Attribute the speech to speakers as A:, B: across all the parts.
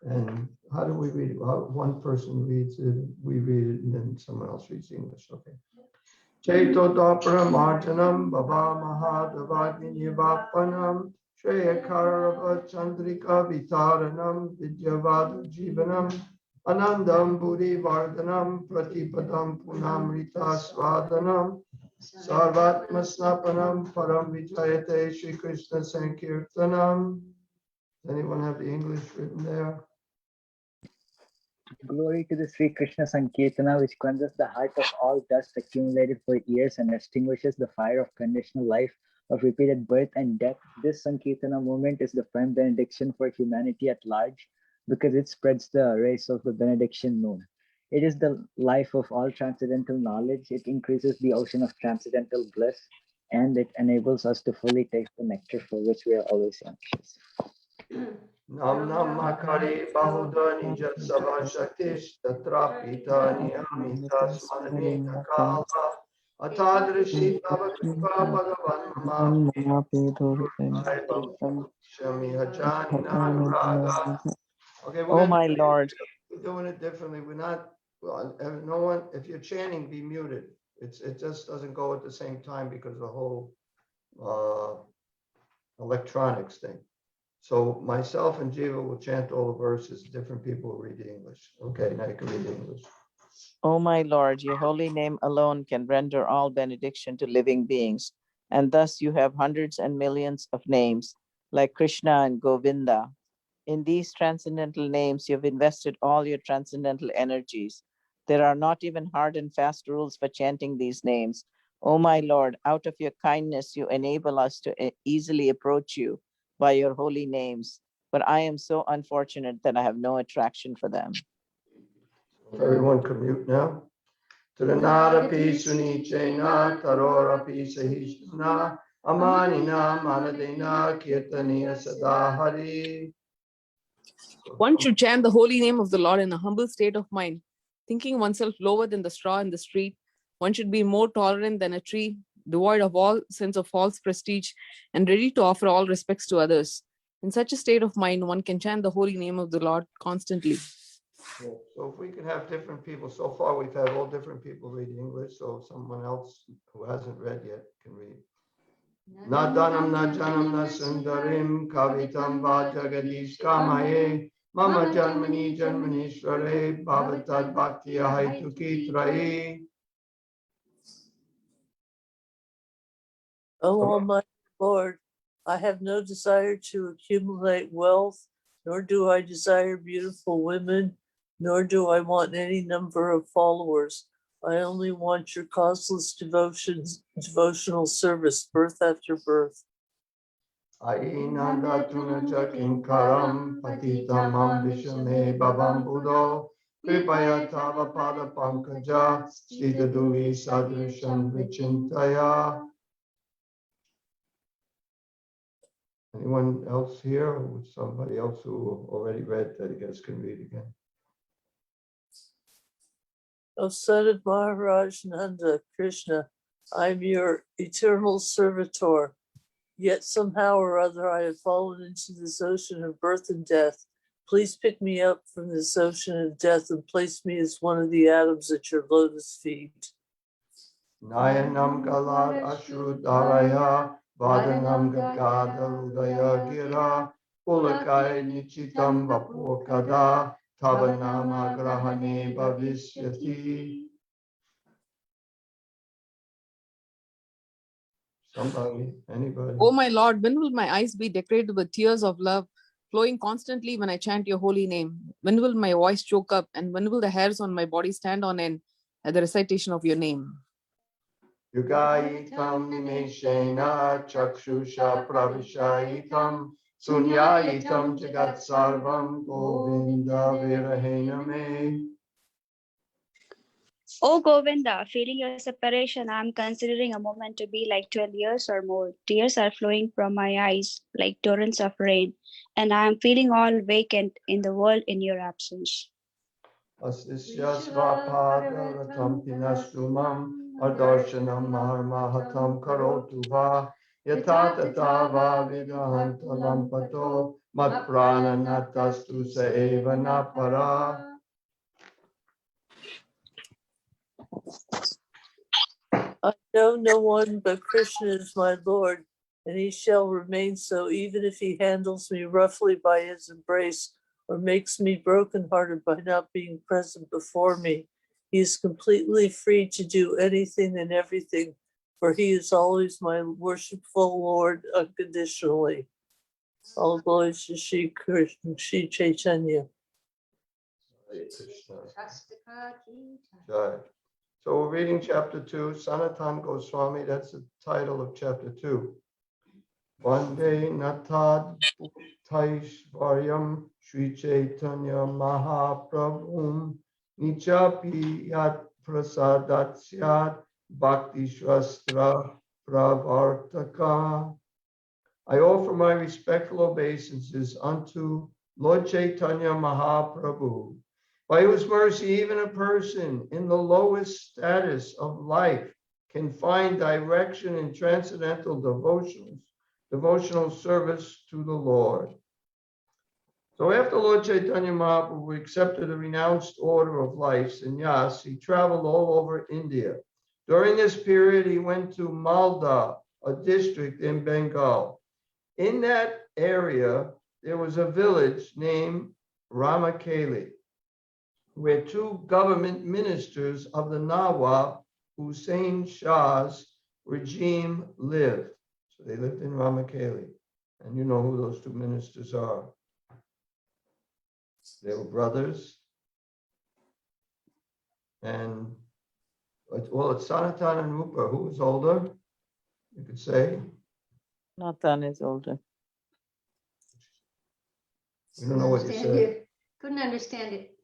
A: And how do we read it? One person reads it, we read it, and then someone else reads English. Okay. Chaito Dopra Marjanam Baba Mahadavagni Vapanam Shreyakarava Chandrika Vitaranam Vidyavada Jivanam Anandam Buddhi Vardhanam Pratipadam Punamrita Swadanam Sarvatma Snapanam Param Vijayate Shri Krishna Sankirtanam. Does anyone have the English written there?
B: Glory to the Sri Krishna Sankirtana, which cleanses the heart of all dust accumulated for years and extinguishes the fire of conditional life of repeated birth and death. This Sankirtana movement is the firm benediction for humanity at large because it spreads the rays of the benediction moon. It is the life of all transcendental knowledge. It increases the ocean of transcendental bliss, and it enables us to fully taste the nectar for which we are always anxious.
A: Nam Nam Makari Bahudani Jat Sabha Shaktish Tatra Pita Niyamita Smarani Kalpa Atadrishi Tavakripa Bhagavan Mama Shami Hajani Naraga. Okay,
C: Oh my Lord.
A: We're doing it differently. We're not, well, no one, if you're chanting, be muted. It just doesn't go at the same time because of the whole electronics thing. So myself and Jiva will chant all the verses. Different people will read the English. Okay, now you can read the English.
C: O my Lord, your holy name alone can render all benediction to living beings, and thus you have hundreds and millions of names, like Krishna and Govinda. In these transcendental names, you have invested all your transcendental energies. There are not even hard and fast rules for chanting these names. O my Lord, out of your kindness, you enable us to easily approach you by your holy names, but I am so unfortunate that I have no attraction for them.
A: Everyone can mute now. Taranara Pisuni Chaina Tarora Pisahishna Amanina Manadena Kirtaniya Sadahari.
D: One should chant the holy name of the Lord in a humble state of mind, thinking oneself lower than the straw in the street. One should be more tolerant than a tree, devoid of all sense of false prestige, and ready to offer all respects to others. In such a state of mind, one can chant the holy name of the Lord constantly.
A: Yeah. So if we can have different people, so far we've had all different people read English, so someone else who hasn't read yet can read. Nadanam najanam na sundarim kavitam va jagadish kamaye mama janmani janmanishware bhavatad bhaktiya haituki traye.
E: O Almighty Lord, I have no desire to accumulate wealth, nor do I desire beautiful women, nor do I want any number of followers. I only want your causeless devotional service, birth after birth.
A: Ainanda tunaja kinkaram patitamam vishame babam buddho kripaya tava pada pankaja stidaduri sadrisham vichintaya. Anyone else here, or somebody else who already read that I guess can read again?
E: O son of Maharaj Nanda, Krishna, I am your eternal servitor. Yet somehow or other I have fallen into this ocean of birth and death. Please pick me up from this ocean of death and place me as one of the atoms at your lotus feet.
A: Nayanam galad ashrudaraya vadanam gagadaludaya gira pulakaya nichitam vapurkada tavanama grahane bhavishyati. Somebody, anybody?
D: Oh my Lord, when will my eyes be decorated with tears of love, flowing constantly when I chant your holy name? When will my voice choke up, and when will the hairs on my body stand on end at the recitation of your name?
A: Yugayitam nimeshena chakshusha pravishayitam sunyayitam jagat sarvam govinda virahena me.
F: O Govinda, feeling your separation, I am considering a moment to be like 12 years or more. Tears are flowing from my eyes like torrents of rain, and I am feeling all vacant in the world in your absence.
A: Asisya svapadaratam pinastumam adarshanam maharmahatam karotu va Yata tata vavidahantu lampato mat prana natastu sa eva napara.
E: I know no one but Krishna is my Lord, and he shall remain so, even if he handles me roughly by his embrace or makes me brokenhearted by not being present before me. He is completely free to do anything and everything, for he is always my worshipful Lord unconditionally. All glories to Shri Krishna, Shri Chaitanya.
A: Hare Krishna. Jai. So we're reading chapter 2, Sanatana Goswami, that's the title of chapter 2. Vande Natad Bhuttaishvaryam Sri Chaitanya Mahaprabhum Nichapi Yat Prasadat Syat Bhakti Shastra Pravartaka. I offer my respectful obeisances unto Lord Chaitanya Mahaprabhu, by whose mercy even a person in the lowest status of life can find direction in transcendental devotional service to the Lord. So after Lord Chaitanya Mahaprabhu accepted the renounced order of life, sannyas, he traveled all over India. During this period, he went to Malda, a district in Bengal. In that area, there was a village named Ramakeli, where two government ministers of the Nawab Hussain Shah's regime lived. So they lived in Ramakeli. And you know who those two ministers are. They were brothers. And, well, it's Sanatana and Rupa. Who was older? You could say.
C: Nathan is older.
A: We don't know what you said.
G: Couldn't understand it.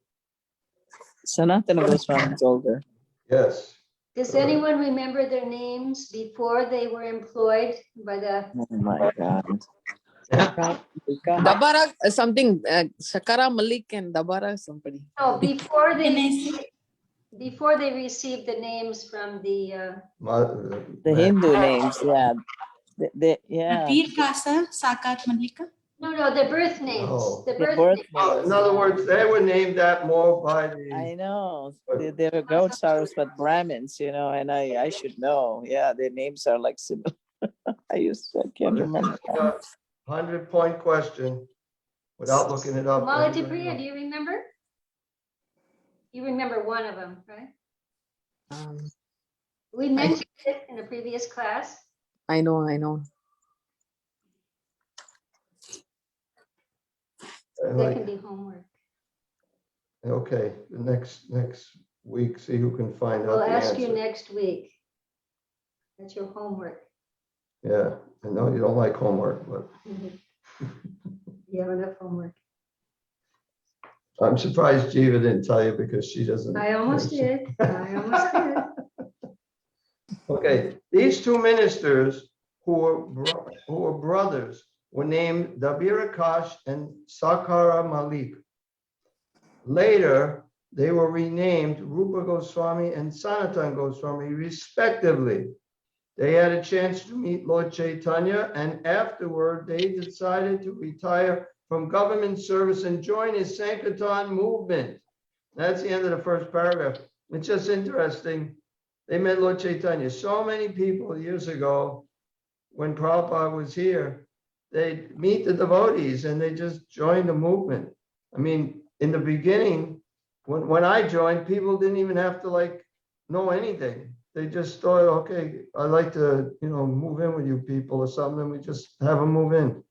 C: Sanatana Goswami is older.
A: Yes.
G: Does anyone remember their names before they were employed by the?
C: Oh my God.
D: Dabara something, Shakara Malik and Dabara somebody.
G: No, before they received the names from the.
C: The Hindu names, yeah. Yeah.
H: Veer Kasa, Sakat Malika.
G: No, the birth names.
A: Oh.
G: The
C: The
G: birth
C: birth
G: names.
C: names,
A: In other
C: yeah.
A: words, they were named that more by the.
C: I know. They were Gautsaras, but Brahmins, you know, and I should know. Yeah, their names are like similar. I can't remember.
A: 100-point question without looking it up.
G: Malati
A: Everybody
G: Priya,
A: knows.
G: do you remember? You remember one of them, right? We mentioned it in a previous class.
D: I know.
G: That can be homework.
A: Okay, the next week, see who can find out
G: I'll
A: the
G: ask
A: answer.
G: you next week. That's your homework.
A: Yeah, I know you don't like homework, but
G: You have enough homework.
A: I'm surprised Jiva didn't tell you because she doesn't.
G: I almost did.
A: Okay, these two ministers who were brothers were named Dabira Kash and Sakara Malik. Later, they were renamed Rupa Goswami and Sanatana Goswami, respectively. They had a chance to meet Lord Chaitanya, and afterward, they decided to retire from government service and join his Sankirtan movement. That's the end of the first paragraph. It's just interesting. They met Lord Chaitanya. So many people years ago, when Prabhupada was here, they'd meet the devotees and they just joined the movement. I mean, in the beginning, when I joined, people didn't even have to know anything. They just thought, okay, I'd like to, move in with you people or something, and we just have them move in.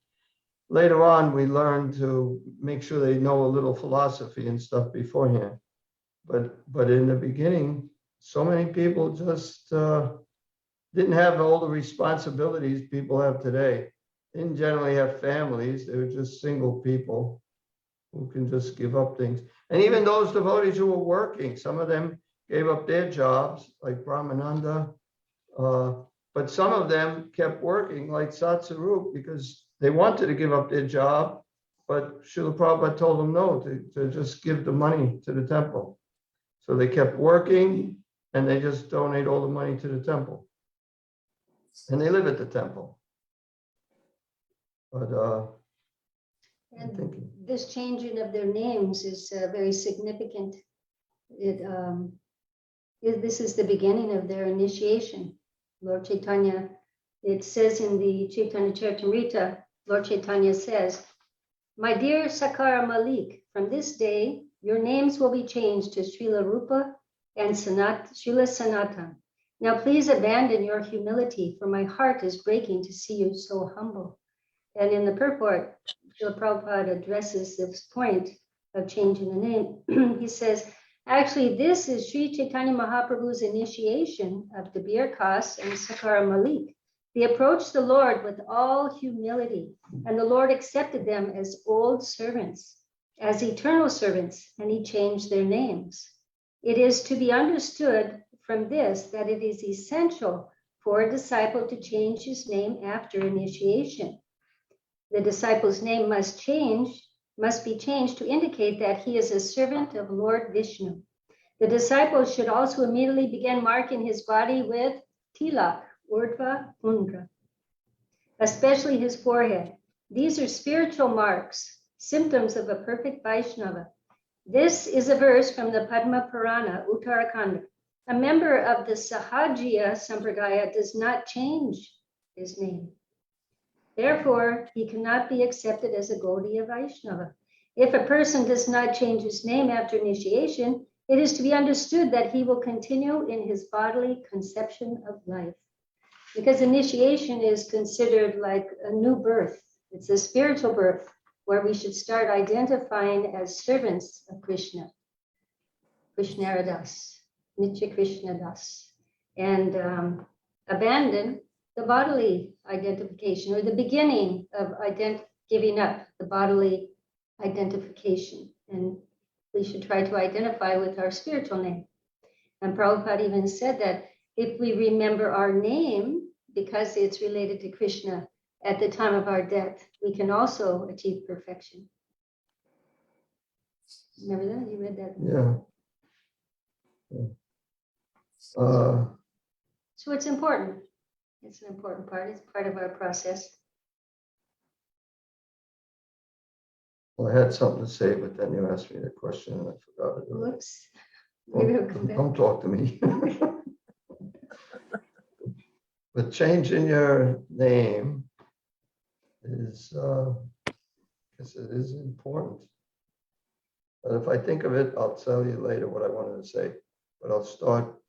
A: Later on, we learned to make sure they know a little philosophy and stuff beforehand. But in the beginning, so many people just didn't have all the responsibilities people have today. They didn't generally have families. They were just single people who can just give up things. And even those devotees who were working, some of them gave up their jobs, like Brahmananda. But some of them kept working, like Satsarup, because they wanted to give up their job, but Srila Prabhupada told them no, to just give the money to the temple. So they kept working, and they just donate all the money to the temple. And they live at the temple. But I'm
G: And
A: thinking,
G: this changing of their names is very significant. This is the beginning of their initiation. Lord Chaitanya, it says in the Chaitanya Charitamrita, Lord Chaitanya says, "My dear Sakara Malik, from this day, your names will be changed to Srila Rupa and Srila Sanatan. Now please abandon your humility, for my heart is breaking to see you so humble." And in the purport, Srila Prabhupada addresses this point of changing the name. He says, actually, this is Sri Chaitanya Mahaprabhu's initiation of Dabir Khas and Sakara Malik. They approached the Lord with all humility, and the Lord accepted them as old servants, as eternal servants, and he changed their names. It is to be understood from this that it is essential for a disciple to change his name after initiation. The disciple's name must be changed to indicate that he is a servant of Lord Vishnu. The disciple should also immediately begin marking his body with tilak, urdhva, mundra, especially his forehead. These are spiritual marks, symptoms of a perfect Vaishnava. This is a verse from the Padma Purana, Uttarakhanda. A member of the Sahajiya Sampradaya does not change his name. Therefore, he cannot be accepted as a Gaudiya Vaishnava. If a person does not change his name after initiation, it is to be understood that he will continue in his bodily conception of life. Because initiation is considered like a new birth. It's a spiritual birth where we should start identifying as servants of Krishna, Krishnaradas, Nitya Krishnadas, and abandon the bodily identification, or the beginning of giving up the bodily identification. And we should try to identify with our spiritual name. And Prabhupada even said that if we remember our name, because it's related to Krishna, at the time of our death, we can also achieve perfection. Remember that? You read that?
A: yeah.
G: So it's important. It's an important part. It's part of our process.
A: Well, I had something to say, but then you asked me the question and I forgot it.
G: Whoops.
A: Well,
G: Maybe it'll come back.
A: don't talk to me. But changing your name is, I guess it is important. But if I think of it, I'll tell you later what I wanted to say. But I'll start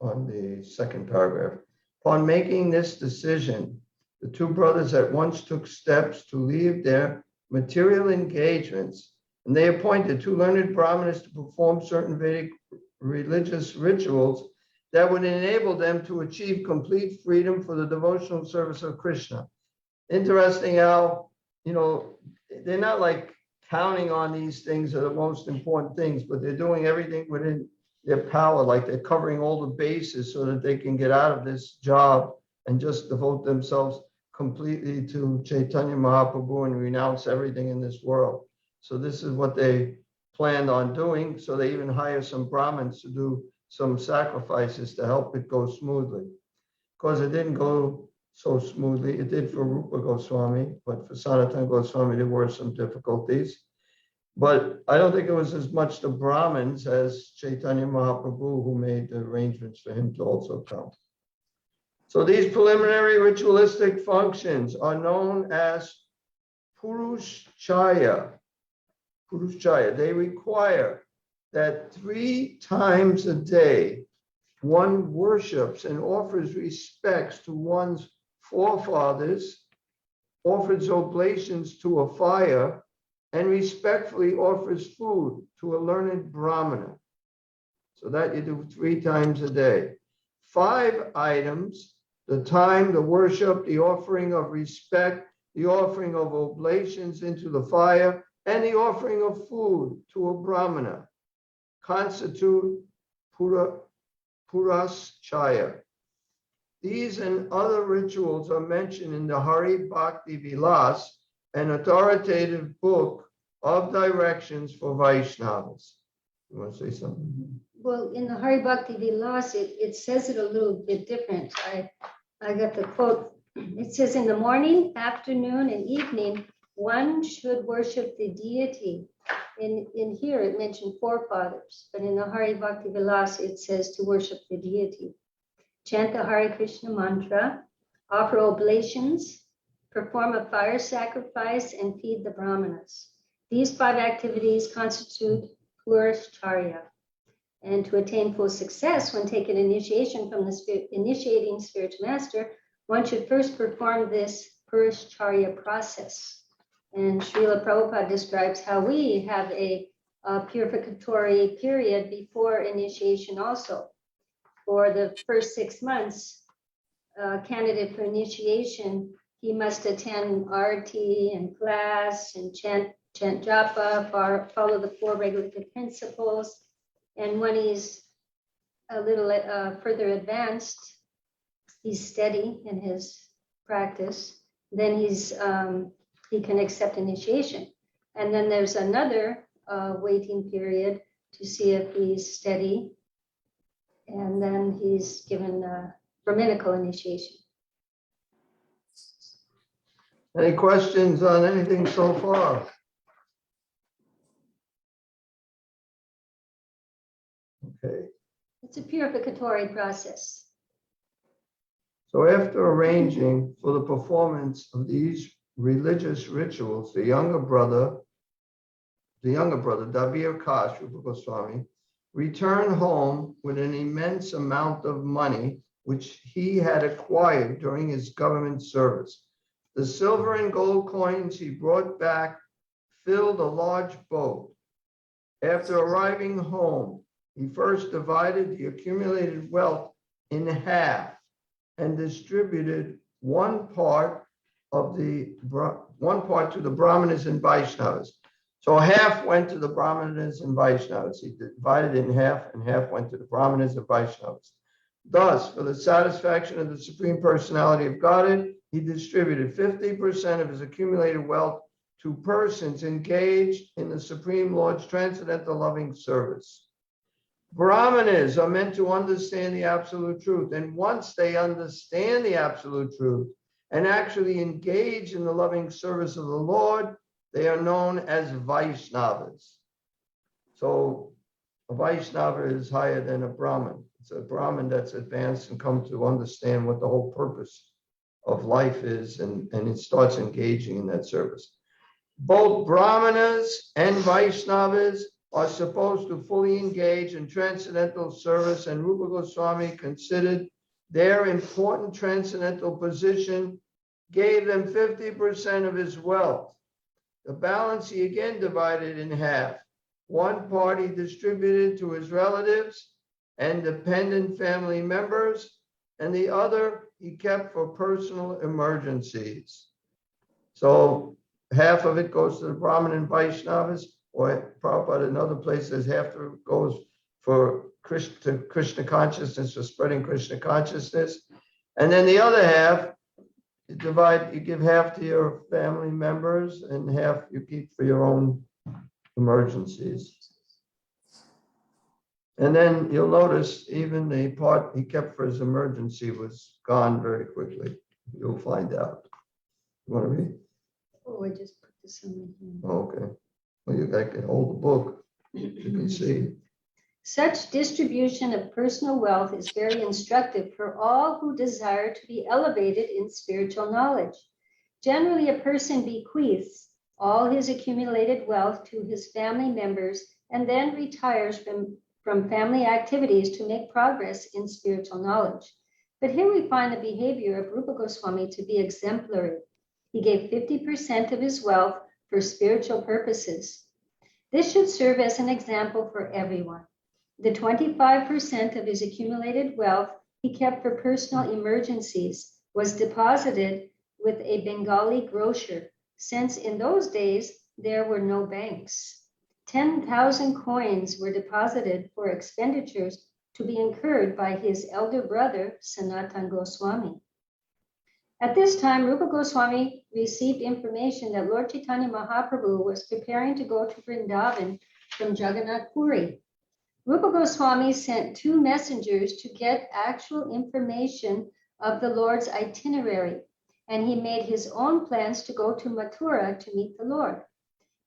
A: on the second paragraph. Upon making this decision, the two brothers at once took steps to leave their material engagements, and they appointed two learned brahmanas to perform certain Vedic religious rituals that would enable them to achieve complete freedom for the devotional service of Krishna. Interesting how, they're not like counting on these things are the most important things, but they're doing everything within their power, like they're covering all the bases so that they can get out of this job and just devote themselves completely to Chaitanya Mahaprabhu and renounce everything in this world. So this is what they planned on doing. So they even hire some Brahmins to do some sacrifices to help it go smoothly. Of course, it didn't go so smoothly. It did for Rupa Goswami, but for Sanatana Goswami, there were some difficulties. But I don't think it was as much the Brahmins as Chaitanya Mahaprabhu who made the arrangements for him to also come. So these preliminary ritualistic functions are known as Purushchaya. Purushchaya. They require that 3 times a day one worships and offers respects to one's forefathers, offers oblations to a fire, and respectfully offers food to a learned brahmana. So that you do 3 times a day. 5 items: the time, the worship, the offering of respect, the offering of oblations into the fire, and the offering of food to a brahmana, constitute Puraschaya. These and other rituals are mentioned in the Hari Bhakti Vilas, an authoritative book of directions for Vaishnavas. You want to say something?
G: Well, in the Hari Bhakti Vilas, it says it a little bit different. I got the quote It says in the morning, afternoon, and evening, one should worship the deity. In here, it mentioned forefathers, but in the Hari Bhakti Vilas, it says to worship the deity. Chant the Hare Krishna mantra, offer oblations, perform a fire sacrifice, and feed the brahmanas. These 5 activities constitute Purishacharya. And to attain full success when taking initiation from the initiating spiritual master, one should first perform this Purishacharya process. And Srila Prabhupada describes how we have a purificatory period before initiation also. For the first 6 months, candidate for initiation, he must attend arati and class and chant japa, follow the 4 regulative principles. And when he's a little further advanced, he's steady in his practice, then he can accept initiation. And then there's another waiting period to see if he's steady. And then he's given Brahminical initiation.
A: Any questions on anything so far? Okay.
G: It's a purificatory process.
A: So after arranging for the performance of these religious rituals, the younger brother, Dabir Kash, Rupa Goswami, returned home with an immense amount of money which he had acquired during his government service. The silver and gold coins he brought back filled a large boat. After arriving home, he first divided the accumulated wealth in half and distributed one part to the Brahmanas and Vaishnavas. So half went to the Brahmanas and Vaishnavas. He divided it in half, and half went to the Brahmanas and Vaishnavas. Thus, for the satisfaction of the Supreme Personality of Godhead, he distributed 50% of his accumulated wealth to persons engaged in the Supreme Lord's transcendental loving service. Brahmanas are meant to understand the absolute truth, and once they understand the absolute truth and actually engage in the loving service of the Lord, they are known as Vaishnavas. So a Vaishnava is higher than a Brahmin. It's a Brahmin that's advanced and come to understand what the whole purpose of life is, and it starts engaging in that service. Both Brahmanas and Vaishnavas are supposed to fully engage in transcendental service, and Rupa Goswami considered their important transcendental position, gave them 50% of his wealth. The balance he again divided in half. One part he distributed to his relatives and dependent family members, and the other he kept for personal emergencies. So half of it goes to the Brahmin and Vaishnavas, or Prabhupada in other places, half of it goes for Krishna consciousness, for spreading Krishna consciousness. And then the other half, you give half to your family members and half you keep for your own emergencies. And then you'll notice even the part he kept for his emergency was gone very quickly. You'll find out. You want to read?
G: Oh, I just put this on here.
A: Oh, okay. Well, you can hold the book. You can see.
G: Such distribution of personal wealth is very instructive for all who desire to be elevated in spiritual knowledge. Generally, a person bequeaths all his accumulated wealth to his family members and then retires from family activities to make progress in spiritual knowledge. But here we find the behavior of Rupa Goswami to be exemplary. He gave 50% of his wealth for spiritual purposes. This should serve as an example for everyone. The 25% of his accumulated wealth he kept for personal emergencies was deposited with a Bengali grocer, since in those days there were no banks. 10,000 coins were deposited for expenditures to be incurred by his elder brother, Sanatan Goswami. At this time, Rupa Goswami received information that Lord Chaitanya Mahaprabhu was preparing to go to Vrindavan from Jagannath Puri. Rupa Goswami sent 2 messengers to get actual information of the Lord's itinerary. and he made his own plans to go to Mathura to meet the Lord.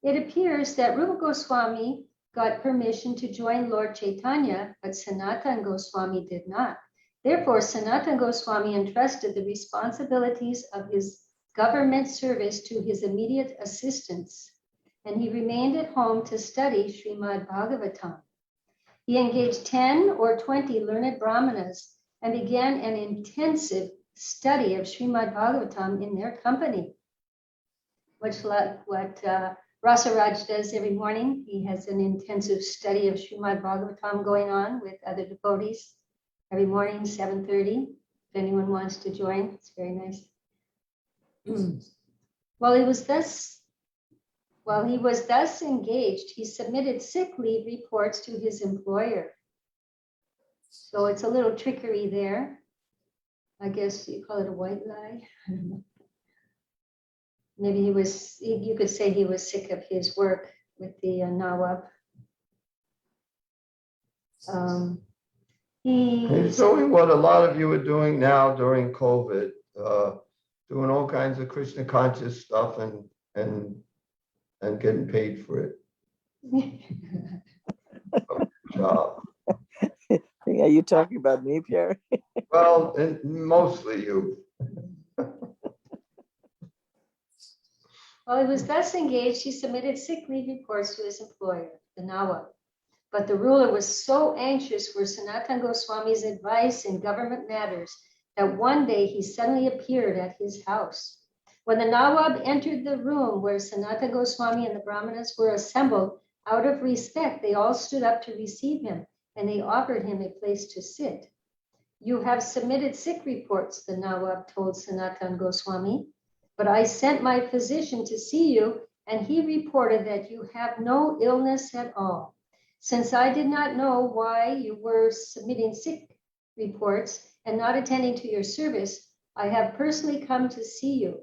G: It appears that Rupa Goswami got permission to join Lord Chaitanya, but Sanatana Goswami did not. Therefore, Sanatana Goswami entrusted the responsibilities of his government service to his immediate assistants, and he remained at home to study Srimad Bhagavatam. He engaged 10 or 20 learned brahmanas and began an intensive study of Srimad Bhagavatam in their company, much like what Rasaraj does every morning. He has an intensive study of Srimad Bhagavatam going on with other devotees every morning, 7:30. If anyone wants to join, it's very nice. While he was thus engaged, he submitted sick leave reports to his employer. So it's a little trickery there. I guess you call it a white lie. I don't know. Maybe you could say he was sick of his work with the Nawab.
A: He's doing what a lot of you are doing now during COVID, doing all kinds of Krishna conscious stuff and getting paid for it. Job.
C: Are you talking about me, Pyari?
A: Well, and mostly you.
G: While he was thus engaged, he submitted sick leave reports to his employer, the Nawab. But the ruler was so anxious for Sanatana Goswami's advice in government matters that one day he suddenly appeared at his house. When the Nawab entered the room where Sanatana Goswami and the Brahmanas were assembled, out of respect, they all stood up to receive him, and they offered him a place to sit. You have submitted sick reports, the Nawab told Sanatana Goswami, but I sent my physician to see you, and he reported that you have no illness at all. Since I did not know why you were submitting sick reports and not attending to your service, I have personally come to see you.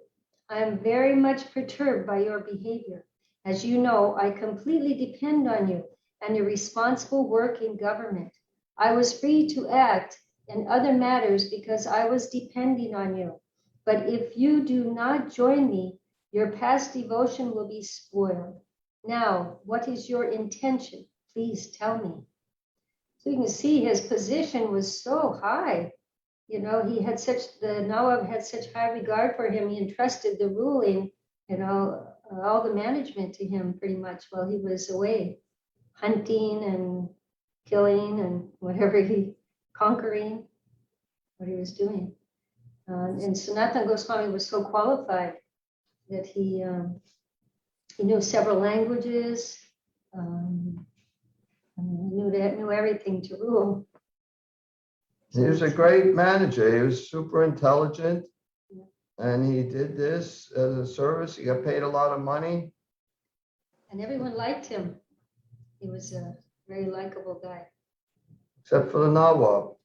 G: I am very much perturbed by your behavior. As you know, I completely depend on you and your responsible work in government. I was free to act in other matters because I was depending on you. But if you do not join me, your past devotion will be spoiled. Now, what is your intention? Please tell me. So you can see his position was so high. You know, the Nawab had such high regard for him. He entrusted the ruling, all the management to him pretty much while he was away, hunting and killing and conquering what he was doing. And Sanatana Goswami was so qualified that he knew several languages, knew everything to rule.
A: He was a great manager. He was super intelligent, and he did this as a service. He got paid a lot of money.
G: And everyone liked him. He was a very likable guy.
A: Except for the Nawab.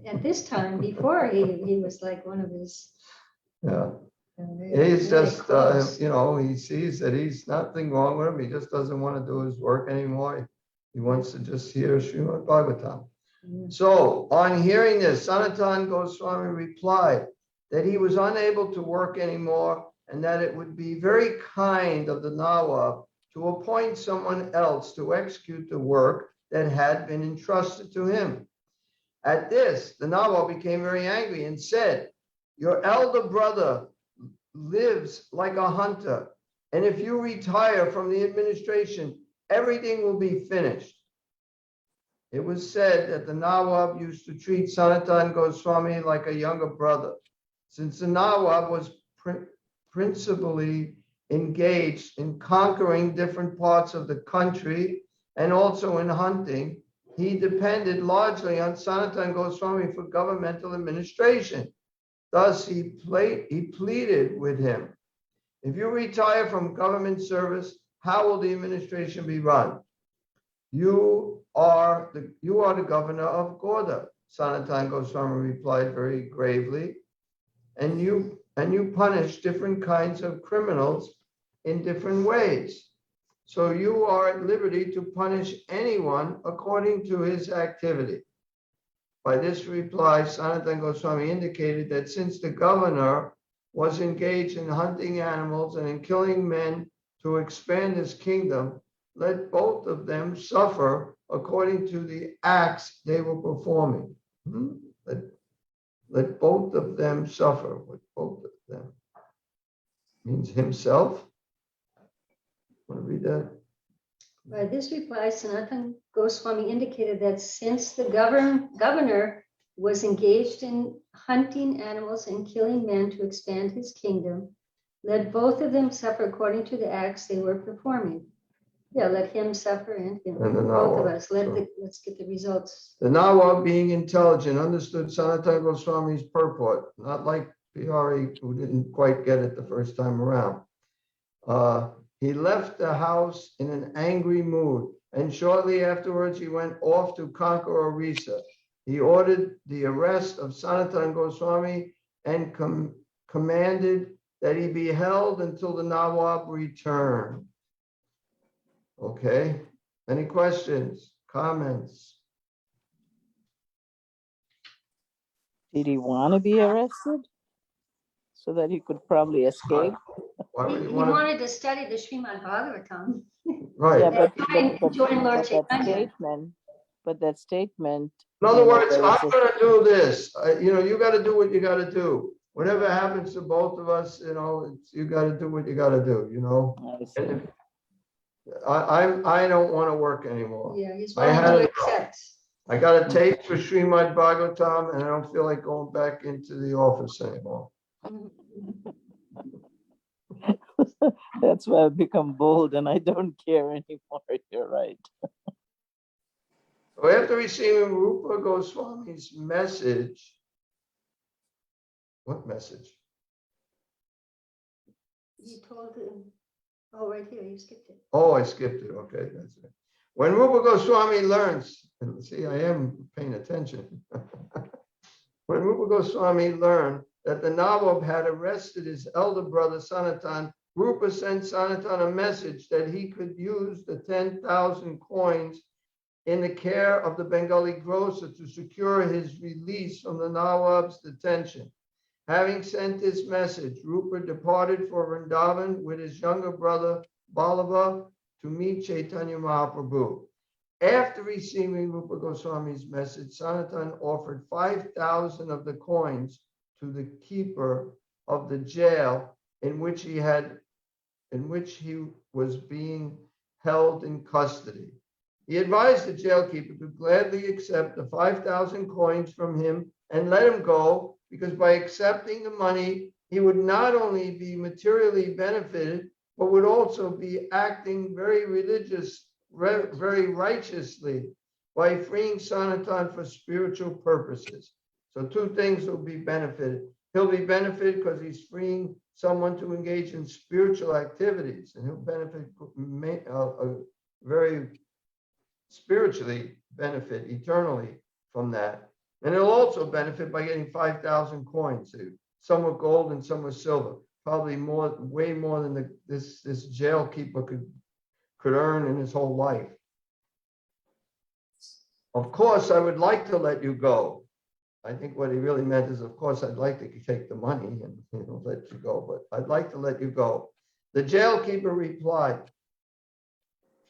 G: At this time, before he was like one of his.
A: Yeah.
G: very
A: He's just,
G: close.
A: he sees that he's nothing wrong with him. He just doesn't want to do his work anymore. He wants to just hear Srimad Bhagavatam. So on hearing this, Sanatana Goswami replied that he was unable to work anymore and that it would be very kind of the Nawab to appoint someone else to execute the work that had been entrusted to him. At this, the Nawab became very angry and said, "Your elder brother lives like a hunter, and if you retire from the administration, everything will be finished." It was said that the Nawab used to treat Sanatana Goswami like a younger brother. Since the Nawab was principally engaged in conquering different parts of the country and also in hunting, he depended largely on Sanatana Goswami for governmental administration. Thus, he pleaded with him, "If you retire from government service, how will the administration be run? You are the governor of Gorda," Sanatana Goswami replied very gravely, and you punish different kinds of criminals in different ways. So you are at liberty to punish anyone according to his activity. By this reply, Sanatana Goswami indicated that since the governor was engaged in hunting animals and in killing men to expand his kingdom, let both of them suffer according to the acts they were performing. Let both of them suffer. With both of them means himself. Want to read that?
G: By this reply, Sanatana Goswami indicated that since the governor was engaged in hunting animals and killing men to expand his kingdom, let both of them suffer according to the acts they were performing. Yeah, let him suffer and him.
A: And the
G: Both of
A: Nawab,
G: us.
A: so.
G: Let's get the results.
A: The Nawab, being intelligent, understood Sanatana Goswami's purport, not like Pyari, who didn't quite get it the first time around. He left the house in an angry mood, and shortly afterwards he went off to conquer Orissa. He ordered the arrest of Sanatana Goswami and commanded that he be held until the Nawab returned. Okay, any questions, comments?
C: Did he want to be arrested so that he could probably escape?
A: Why
G: He
A: would you want
G: wanted to study the Srimad Bhagavatam.
A: Right.
C: Yeah,
G: Join Lord Chaitanya.
C: That statement.
A: In other words,
C: there
A: I'm
C: is a-
A: going to do this. You got to do what you got to do. Whatever happens to both of us, you got to do what you got to do.
C: I see.
A: And I don't want to work anymore.
G: Yeah, he's
A: I
G: willing
A: had
G: to
A: it.
G: accept.
A: I got a taste for Srimad Bhagavatam, and I don't feel like going back into the office anymore.
C: That's why I've become bold and I don't care anymore. You're right.
A: So after receiving Rupa Goswami's message, what message?
G: You told him, oh, right here, you skipped it.
A: Oh, I skipped it. Okay, that's it. When Rupa Goswami learns, and see, I am paying attention. When Rupa Goswami learned that the Nawab had arrested his elder brother Sanatan, Rupa sent Sanatan a message that he could use the 10,000 coins in the care of the Bengali grocer to secure his release from the Nawab's detention. Having sent this message, Rupa departed for Vrindavan with his younger brother Ballabha to meet Chaitanya Mahaprabhu. After receiving Rupa Goswami's message, Sanatan offered 5,000 of the coins to the keeper of the jail in which he was being held in custody. He advised the jailkeeper to gladly accept the 5,000 coins from him and let him go, because by accepting the money, he would not only be materially benefited, but would also be acting very righteously by freeing Sanatan for spiritual purposes. So two things will be benefited. He'll be benefited because he's freeing someone to engage in spiritual activities, and he'll benefit very spiritually benefit eternally from that. And it'll also benefit by getting 5,000 coins. Some were gold and some were silver. Probably way more than this jailkeeper could earn in his whole life. Of course, I would like to let you go. I think what he really meant is, of course, I'd like to take the money and let you go, but I'd like to let you go. The jailkeeper replied,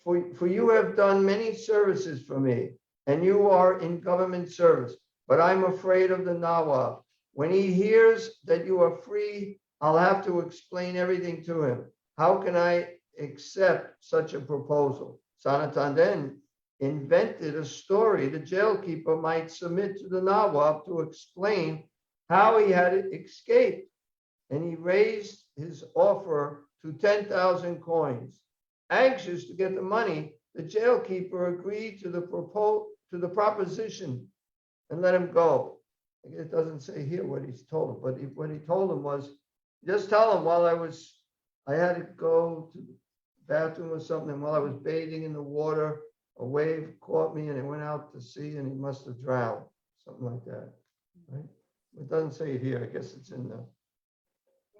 A: For you have done many services for me, and you are in government service, but I'm afraid of the Nawab. When he hears that you are free, I'll have to explain everything to him. How can I accept such a proposal? Sanatan then invented a story the jailkeeper might submit to the Nawab to explain how he had escaped, and he raised his offer to 10,000 coins. Anxious to get the money, the jailkeeper agreed to the proposition and let him go. It doesn't say here what he's told him, but what he told him was, just tell him I had to go to the bathroom or something, and while I was bathing in the water, a wave caught me and it went out to sea and he must have drowned, something like that, right? It doesn't say it here. I guess it's in the.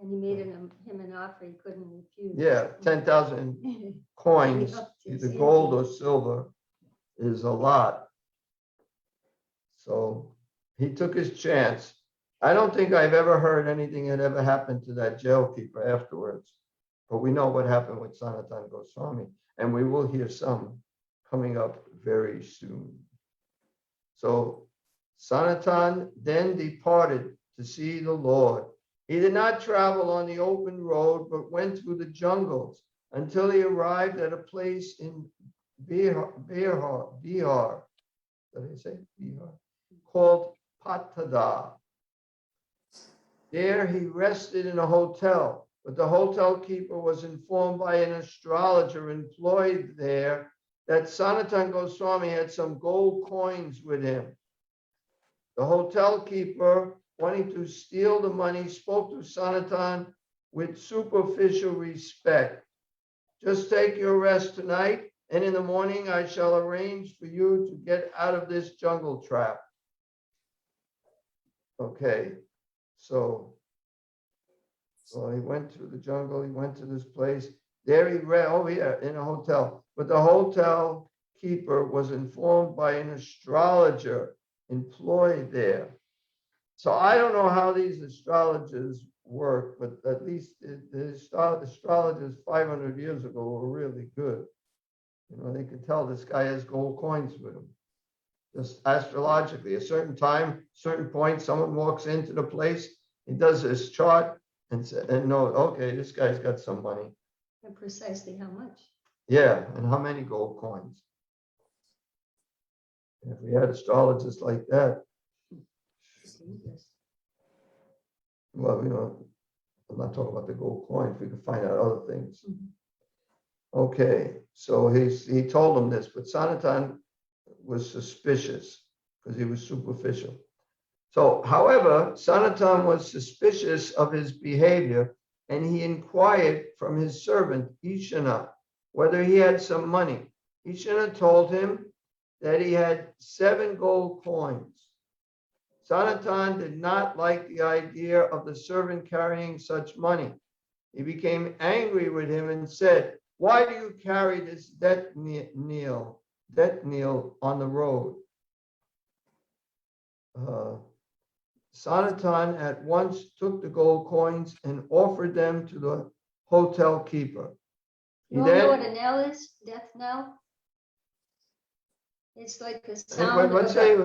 G: And he made him an offer he couldn't refuse.
A: Yeah, 10,000 coins, either gold or silver, is a lot. So he took his chance. I don't think I've ever heard anything that ever happened to that jail keeper afterwards. But we know what happened with Sanatana Goswami, and we will hear some coming up very soon. So Sanatan then departed to see the Lord. He did not travel on the open road, but went through the jungles until he arrived at a place in Bihar, did I say Bihar? Called Patada. There he rested in a hotel, but the hotel keeper was informed by an astrologer employed there that Sanatana Goswami had some gold coins with him. The hotel keeper, wanting to steal the money, spoke to Sanatana with superficial respect. Just take your rest tonight, and in the morning I shall arrange for you to get out of this jungle trap. Okay, so he went through the jungle, he went to this place. There he read, in a hotel. But the hotel keeper was informed by an astrologer employed there. So I don't know how these astrologers work, but at least the astrologers 500 years ago were really good. You know, they could tell this guy has gold coins with him. Just astrologically, a certain time, certain point, someone walks into the place, he does his chart and know, okay, this guy's got some money.
G: And precisely how much?
A: Yeah, and how many gold coins? If we had astrologers like that, well, you know, I'm not talking about the gold coins. We could find out other things. Okay, so he told him this, but Sanatana was suspicious because he was superficial. So, however, Sanatana was suspicious of his behavior, and he inquired from his servant Ishana whether he had some money. Ishana told him that he had 7 gold coins. Sanatana did not like the idea of the servant carrying such money. He became angry with him and said, "Why do you carry this death knell on the road?" Sanatana at once took the gold coins and offered them to the hotel keeper.
G: You all know what a knell is? Death knell? It's like the sound
A: Let's
G: of
A: say,
G: a...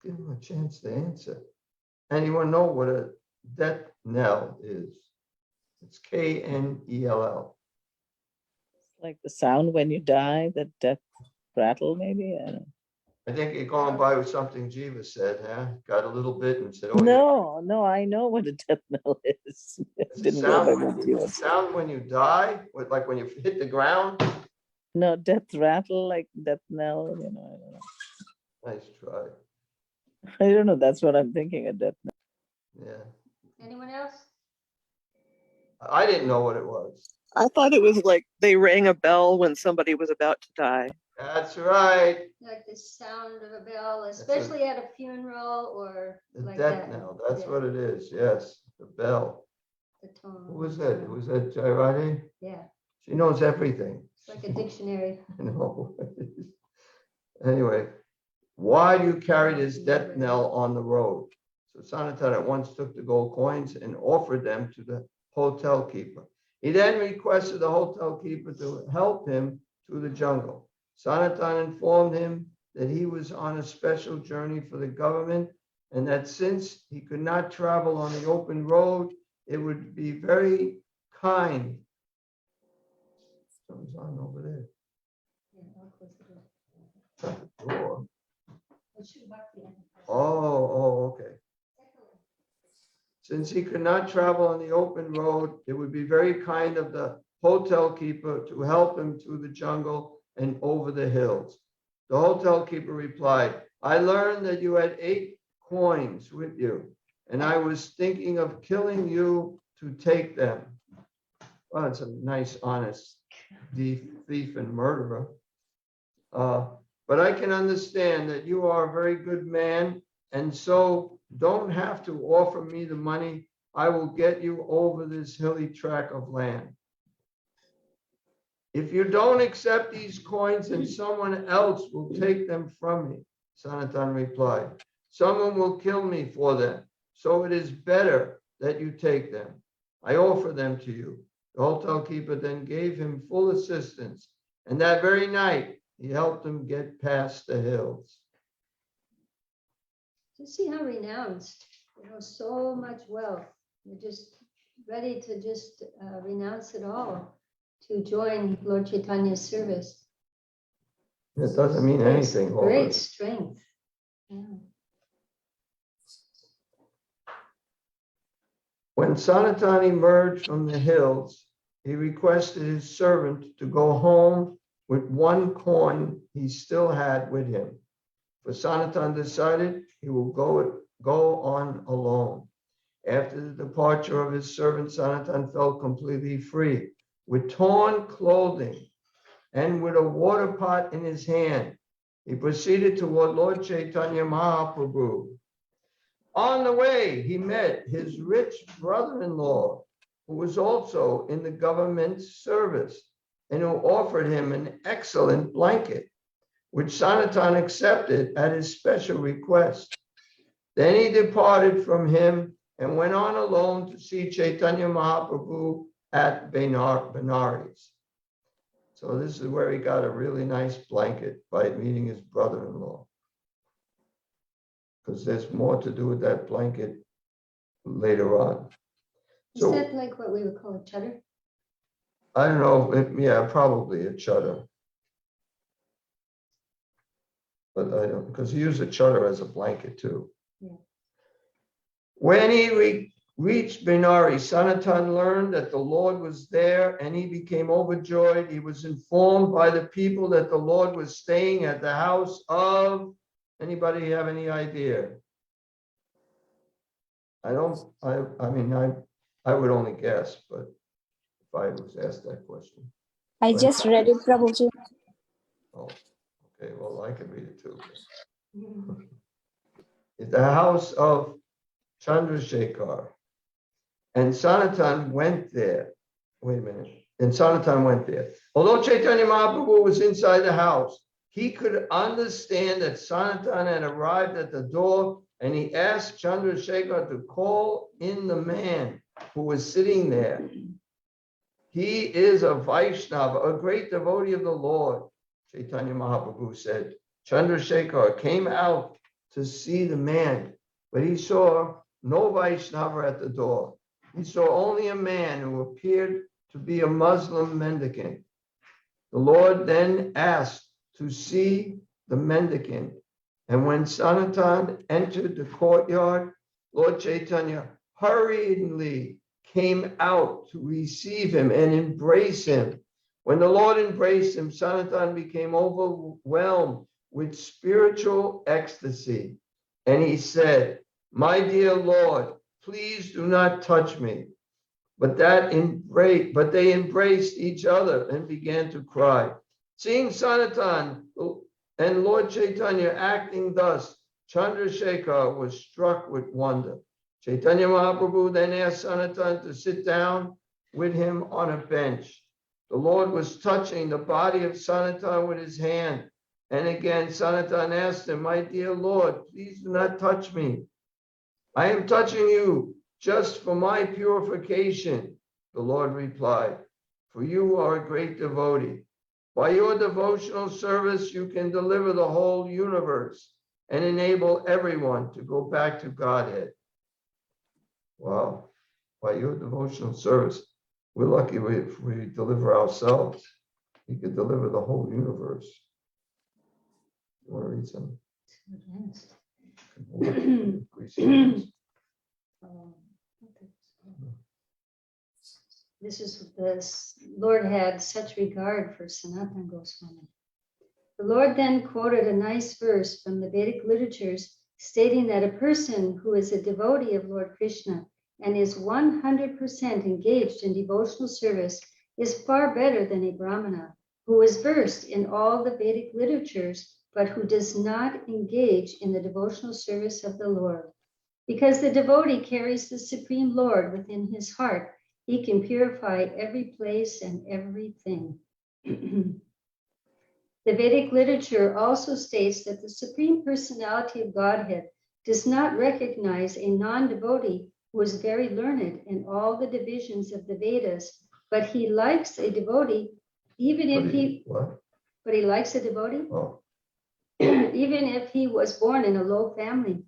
A: give him a chance to answer. Anyone know what a death knell is? It's K-N-E-L-L.
C: Like the sound when you die, the death rattle, maybe? I don't know.
A: I think you're going by with something Jiva said, huh? Got a little bit and said, "Oh,
C: No, I know what a death knell is.
A: it's
C: Didn't go by what you
A: the
C: said.
A: sound when you die, like when you hit the ground."
C: No, death rattle, like death knell, you know, I don't know.
A: Nice try.
C: I don't know, that's what I'm thinking, a death knell.
A: Yeah,
G: Anyone else?
A: I didn't know what it was.
I: I thought it was like they rang a bell when somebody was about to die.
A: That's right.
G: Like the sound of a bell, especially at a funeral or
A: The
G: like
A: death
G: that.
A: knell. That's what it is. Yes, the bell.
G: The tone.
A: Who was that? Was that Jairadi?
G: Yeah,
A: She knows everything.
G: it's like a dictionary.
A: You know. Anyway, why do you carry this death knell on the road? So Sanatana at once took the gold coins and offered them to the hotel keeper. He then requested the hotel keeper to help him through the jungle. Sanatana informed him that he was on a special journey for the government and that since he could not travel on the open road, it would be very kind. Something's on over there. Shut the door. Oh, okay. Since he could not travel on the open road, it would be very kind of the hotel keeper to help him through the jungle and over the hills. The hotel keeper replied, "I learned that you had 8 coins with you, and I was thinking of killing you to take them." Well, it's a nice, honest thief and murderer. But I can understand that you are a very good man, and so don't have to offer me the money. I will get you over this hilly tract of land. If you don't accept these coins, then someone else will take them from me, Sanatana replied. Someone will kill me for them. so it is better that you take them. I offer them to you. The hotel keeper then gave him full assistance, and that very night he helped him get past the hills.
G: You see how renounced, so much wealth. You're just ready to just renounce it all to join Lord Chaitanya's service.
A: It doesn't mean anything.
G: Great strength. Yeah.
A: When Sanatan emerged from the hills, he requested his servant to go home with one coin he still had with him. For Sanatan decided he will go on alone. After the departure of his servant, Sanatan felt completely free, with torn clothing and with a water pot in his hand. He proceeded toward Lord Chaitanya Mahaprabhu. On the way, he met his rich brother-in-law, who was also in the government service, and who offered him an excellent blanket, which Sanatan accepted at his special request. Then he departed from him and went on alone to see Chaitanya Mahaprabhu at Benares. So this is where he got a really nice blanket, by meeting his brother-in-law. Because there's more to do with that blanket later on.
G: Is that like what we would call a cheddar?
A: I don't know, yeah, probably a cheddar. But I don't, because he used a cheddar as a blanket too.
G: Yeah.
A: When he reached Benares, Sanatan learned that the Lord was there and he became overjoyed. He was informed by the people that the Lord was staying at the house of, anybody have any idea? I would only guess, but if I was asked that question.
F: I just read it, Prabhuji.
A: Oh, okay, well, I could read it too. It's the house of Chandrasekhar. And Sanatan went there. Wait a minute. And Sanatan went there. Although Chaitanya Mahaprabhu was inside the house, he could understand that Sanatan had arrived at the door, and he asked Chandrasekhar to call in the man who was sitting there. He is a Vaisnava, a great devotee of the Lord, Chaitanya Mahaprabhu said. Chandrasekhar came out to see the man, but he saw no Vaishnava at the door. He saw only a man who appeared to be a Muslim mendicant. The Lord then asked to see the mendicant. And when Sanatan entered the courtyard, Lord Chaitanya hurriedly came out to receive him and embrace him. When the Lord embraced him, Sanatan became overwhelmed with spiritual ecstasy. And he said, "My dear Lord, please do not touch me." But they embraced each other and began to cry. Seeing Sanatan and Lord Chaitanya acting thus, Chandrasekhar was struck with wonder. Chaitanya Mahaprabhu then asked Sanatan to sit down with him on a bench. The Lord was touching the body of Sanatan with his hand. And again, Sanatan asked him, "My dear Lord, please do not touch me. I am touching you just for my purification." The Lord replied, "For you are a great devotee. By your devotional service, you can deliver the whole universe and enable everyone to go back to Godhead." Wow. By your devotional service, we're lucky if we deliver ourselves. He could deliver the whole universe. You want to read some?
G: This is the Lord had such regard for Sanatana Goswami. The Lord then quoted a nice verse from the Vedic literatures stating that a person who is a devotee of Lord Krishna and is 100% engaged in devotional service is far better than a Brahmana who is versed in all the Vedic literatures but who does not engage in the devotional service of the Lord. Because the devotee carries the Supreme Lord within his heart, he can purify every place and everything. The Vedic literature also states that the Supreme Personality of Godhead does not recognize a non-devotee who is very learned in all the divisions of the Vedas, but he likes a devotee even if he likes a devotee even if he was born in a low family.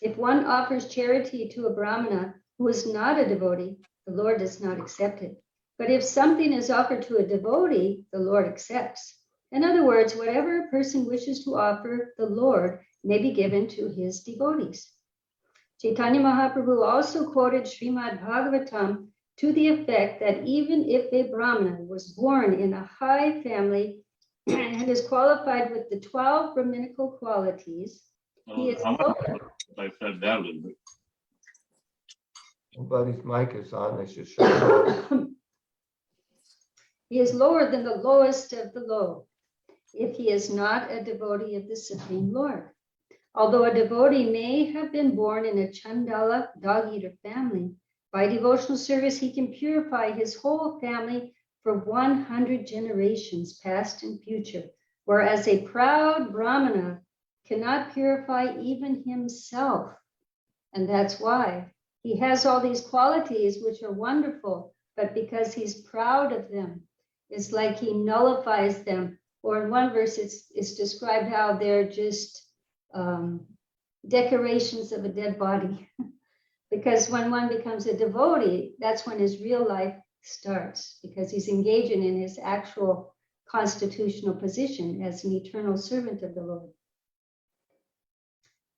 G: If one offers charity to a Brahmana who is not a devotee, the Lord does not accept it. But if something is offered to a devotee, the Lord accepts. In other words, whatever a person wishes to offer the Lord may be given to his devotees. Chaitanya Mahaprabhu also quoted Srimad Bhagavatam to the effect that even if a Brahmana was born in a high family and is qualified with the 12 Brahminical qualities, he is lower.
J: I fell down a little bit.
A: Nobody's mic is on. They should shut it off.
G: He is lower than the lowest of the low if he is not a devotee of the Supreme Lord. Although a devotee may have been born in a Chandala dog-eater family, by devotional service he can purify his whole family for 100 generations past and future, whereas a proud Brahmana cannot purify even himself. And that's why he has all these qualities which are wonderful, but because he's proud of them, it's like he nullifies them. Or in one verse, it's described how they're just decorations of a dead body. Because when one becomes a devotee, that's when his real life starts, because he's engaging in his actual constitutional position as an eternal servant of the Lord.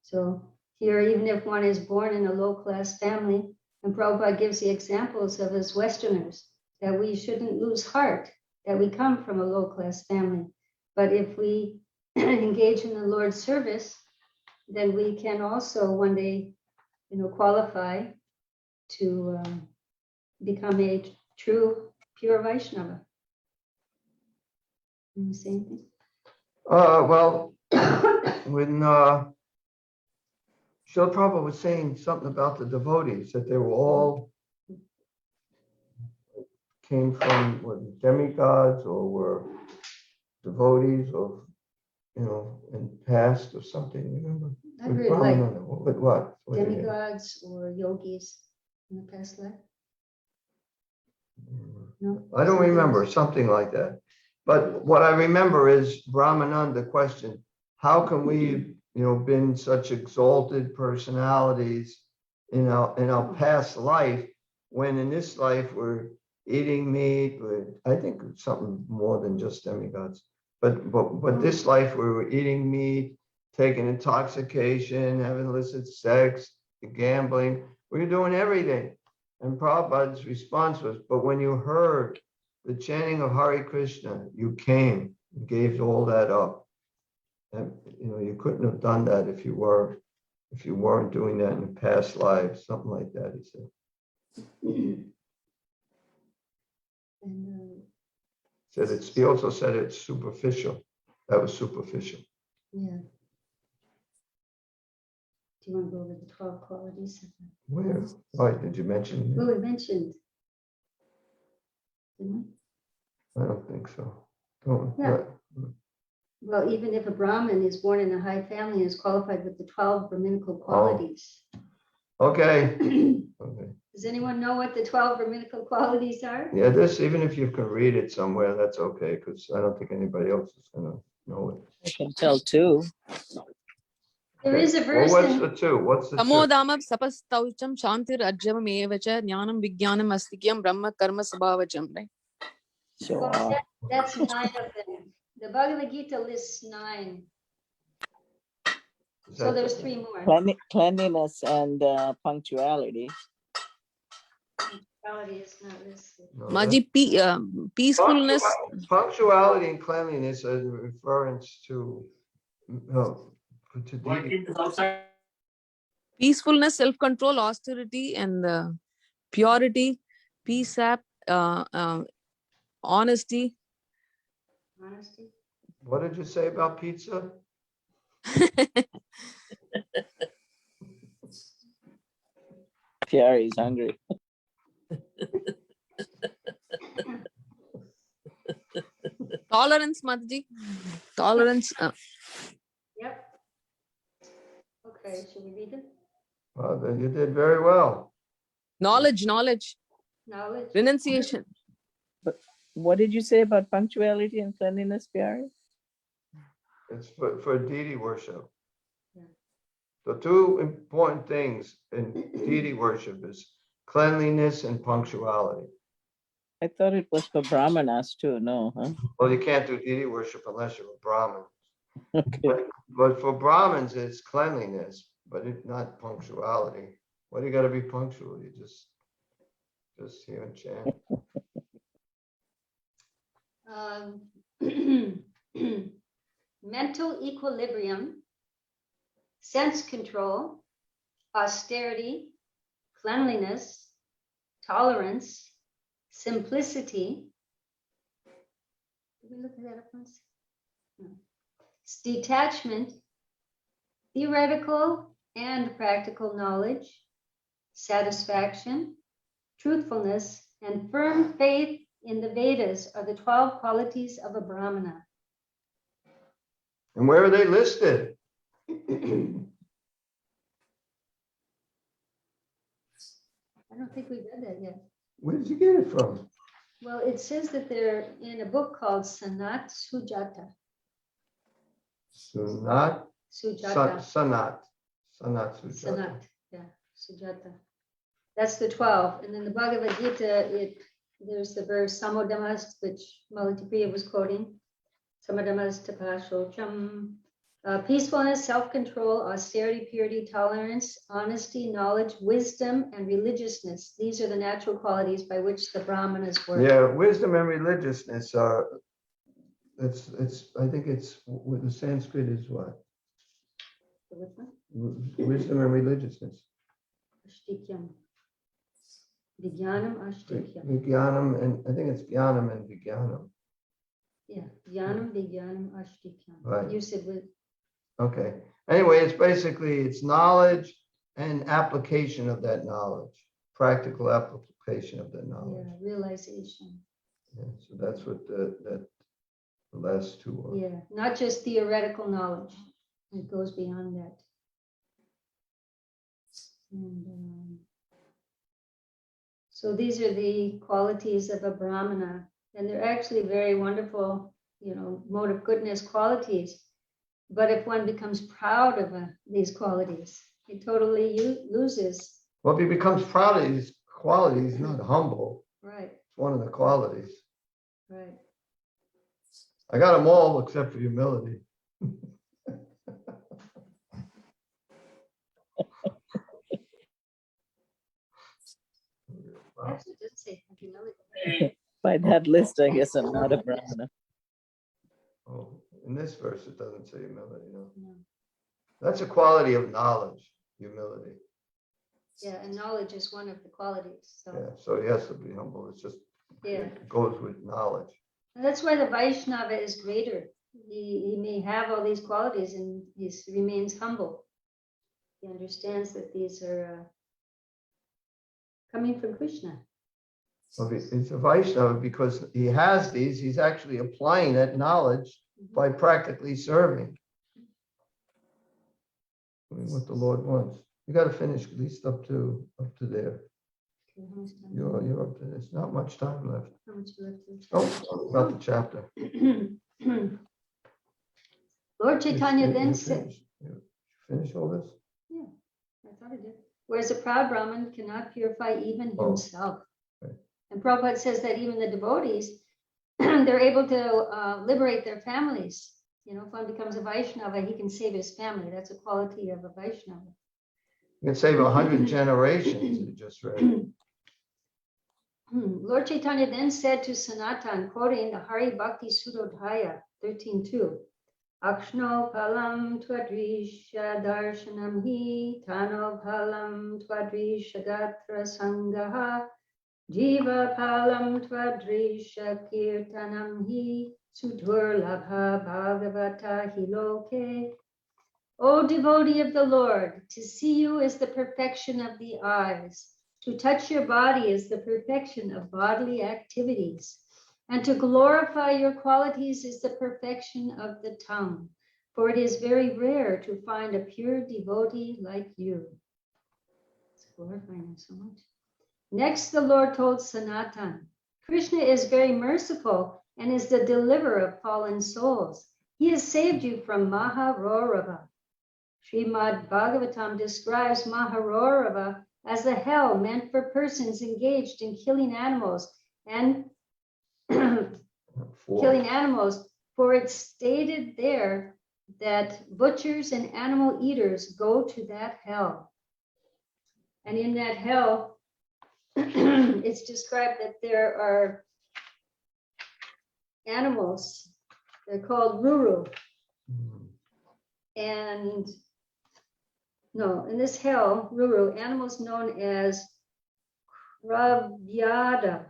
G: So here, even if one is born in a low-class family, and Prabhupada gives the examples of us Westerners, that we shouldn't lose heart, that we come from a low-class family. But if we engage in the Lord's service, then we can also one day, qualify to become a true, pure Vaishnava. You say anything?
A: Well, when Srila Prabhupada was saying something about the devotees, that they were all came from demigods or were devotees or, in past or something, remember?
G: I've heard like
A: What?
G: demigods or yogis in the past life. No?
A: I don't remember, something like that. But what I remember is Brahmananda question, how can we, been such exalted personalities in our past life, when in this life we're eating meat, I think it's something more than just demigods. But this life we were eating meat, taking intoxication, having illicit sex, gambling, we were doing everything. And Prabhupada's response was, but when you heard the chanting of Hare Krishna, you came and gave all that up. And you couldn't have done that if you weren't doing that in the past lives, something like that, he said. He also said it's superficial. That was superficial.
G: Yeah. Do you want to go over the 12 qualities?
A: Where? Why did you mention?
G: Well, we mentioned. Didn't we?
A: I don't think so. Oh,
G: yeah. Well, even if a Brahmin is born in a high family and is qualified with the 12 Brahminical qualities.
A: Okay. Okay.
G: Does anyone know what the 12 Brahminical qualities are?
A: Yeah, even if you can read it somewhere, that's okay, because I don't think anybody else is going to know it.
C: I can tell too.
G: There is a verse.
A: Well, what's the two? What's the
D: Samodama sapastaucham shantir ajyam evacha jnanam vijnanam astikyam brahma karma sabhavacham, right?
C: Sure.
G: That's 9 of them. The Bhagavad Gita lists 9. So there's 3 more.
C: Cleanliness and punctuality.
G: Punctuality is not listed.
A: No,
D: Maji, peacefulness.
A: Punctuality and cleanliness are reference to
D: Peacefulness, self-control, austerity, and purity, peace, honesty.
G: Honesty.
A: What did you say about pizza?
C: Pyari is hungry.
D: Tolerance, Mataji. Tolerance.
G: Yep. Okay. Okay, should we read it?
A: Well, then you did very well.
D: Knowledge,
G: Knowledge.
D: renunciation.
C: What did you say about punctuality and cleanliness, Pyari?
A: It's for deity worship.
G: Yeah.
A: The two important things in deity worship is cleanliness and punctuality.
C: I thought it was for brahmanas too. No, huh?
A: Well, you can't do deity worship unless you're a Brahmin.
C: Okay.
A: But for Brahmins, it's cleanliness, but it's not punctuality. Why do you got to be punctual? You just hear and chant.
G: Mental equilibrium, sense control, austerity, cleanliness, tolerance, simplicity. Did we look at that up once? No. Detachment, theoretical and practical knowledge, satisfaction, truthfulness, and firm faith in the Vedas are the 12 qualities of a Brahmana.
A: And where are they listed?
G: I don't think we've read that yet.
A: Where did you get it from?
G: Well, it says that they're in a book called Sanat Sujata.
A: Sanat.
G: Sujata.
A: Sanat Sujata.
G: Sanat, yeah, Sujata. That's the 12. And then the Bhagavad Gita, there's the verse Samodamas, which Malatipriya was quoting. Samodamas tapashocham. Peacefulness, self-control, austerity, purity, tolerance, honesty, knowledge, wisdom, and religiousness. These are the natural qualities by which the Brahmanas work.
A: Yeah, wisdom and religiousness are. It's. I think it's with the Sanskrit is what? Wisdom and religiousness.
G: Ashtikyam. Vijnanam ashtikyam.
A: Vijnanam, and I think it's Jnanam and Vijnanam.
G: Yeah, Jnanam, Vijnanam, ashtikyam.
A: Right.
G: You said with.
A: Okay. Anyway, it's knowledge and application of that knowledge, practical application of that knowledge.
G: Yeah, realization.
A: Yeah, so that's what the last two are.
G: Yeah, not just theoretical knowledge. It goes beyond that. And so these are the qualities of a Brahmana, and they're actually very wonderful, mode of goodness qualities. But if one becomes proud of these qualities, it totally loses.
A: Well, if he becomes proud of these qualities, he's not humble.
G: Right.
A: It's one of the qualities.
G: Right.
A: I got them all except for humility.
G: Actually, it doesn't say humility.
C: By that list, I guess I'm not a Brahmana.
A: Oh, in this verse, it doesn't say humility. No.
G: No.
A: That's a quality of knowledge, humility.
G: Yeah, and knowledge is one of the qualities. So
A: Yeah, so he has to be humble. It's just, it goes with knowledge.
G: And that's why the Vaisnava is greater. He may have all these qualities and he remains humble. He understands that these are coming from Krishna.
A: Well, it's a Vaishnava because he has these. He's actually applying that knowledge by practically serving. I mean, what the Lord wants. You got to finish at least up to there. You're up to. There's not much time left.
G: How much left?
A: Oh, about the chapter.
G: Lord Chaitanya then
A: You
G: said,
A: finish all this?
G: yeah, I thought I did. Whereas a proud Brahmin cannot purify even himself.
A: Right.
G: And Prabhupada says that even the devotees, they're able to liberate their families. If one becomes a Vaishnava, he can save his family. That's a quality of a Vaishnava.
A: You can save 100 generations, you just read.
G: Lord Chaitanya then said to Sanatan, quoting the Hari Bhakti Sudodhaya 13.2, Akshno palam twadrisha darshanam hi, tano palam twadrisha gatra sangaha, jiva palam twadrisha kirtanam hi, sudurlabha bhagavata hi loke. O devotee of the Lord, to see you is the perfection of the eyes. To touch your body is the perfection of bodily activities. And to glorify your qualities is the perfection of the tongue. for it is very rare to find a pure devotee like you. It's glorifying him so much. Next, the Lord told Sanatan, Krishna is very merciful and is the deliverer of fallen souls. He has saved you from Maharorava. Srimad Bhagavatam describes Maharorava as the hell meant for persons engaged in killing animals and for it's stated there that butchers and animal eaters go to that hell. And in that hell, it's described that there are animals, they're called Ruru. And no, in this hell, Ruru, animals known as Kravyada,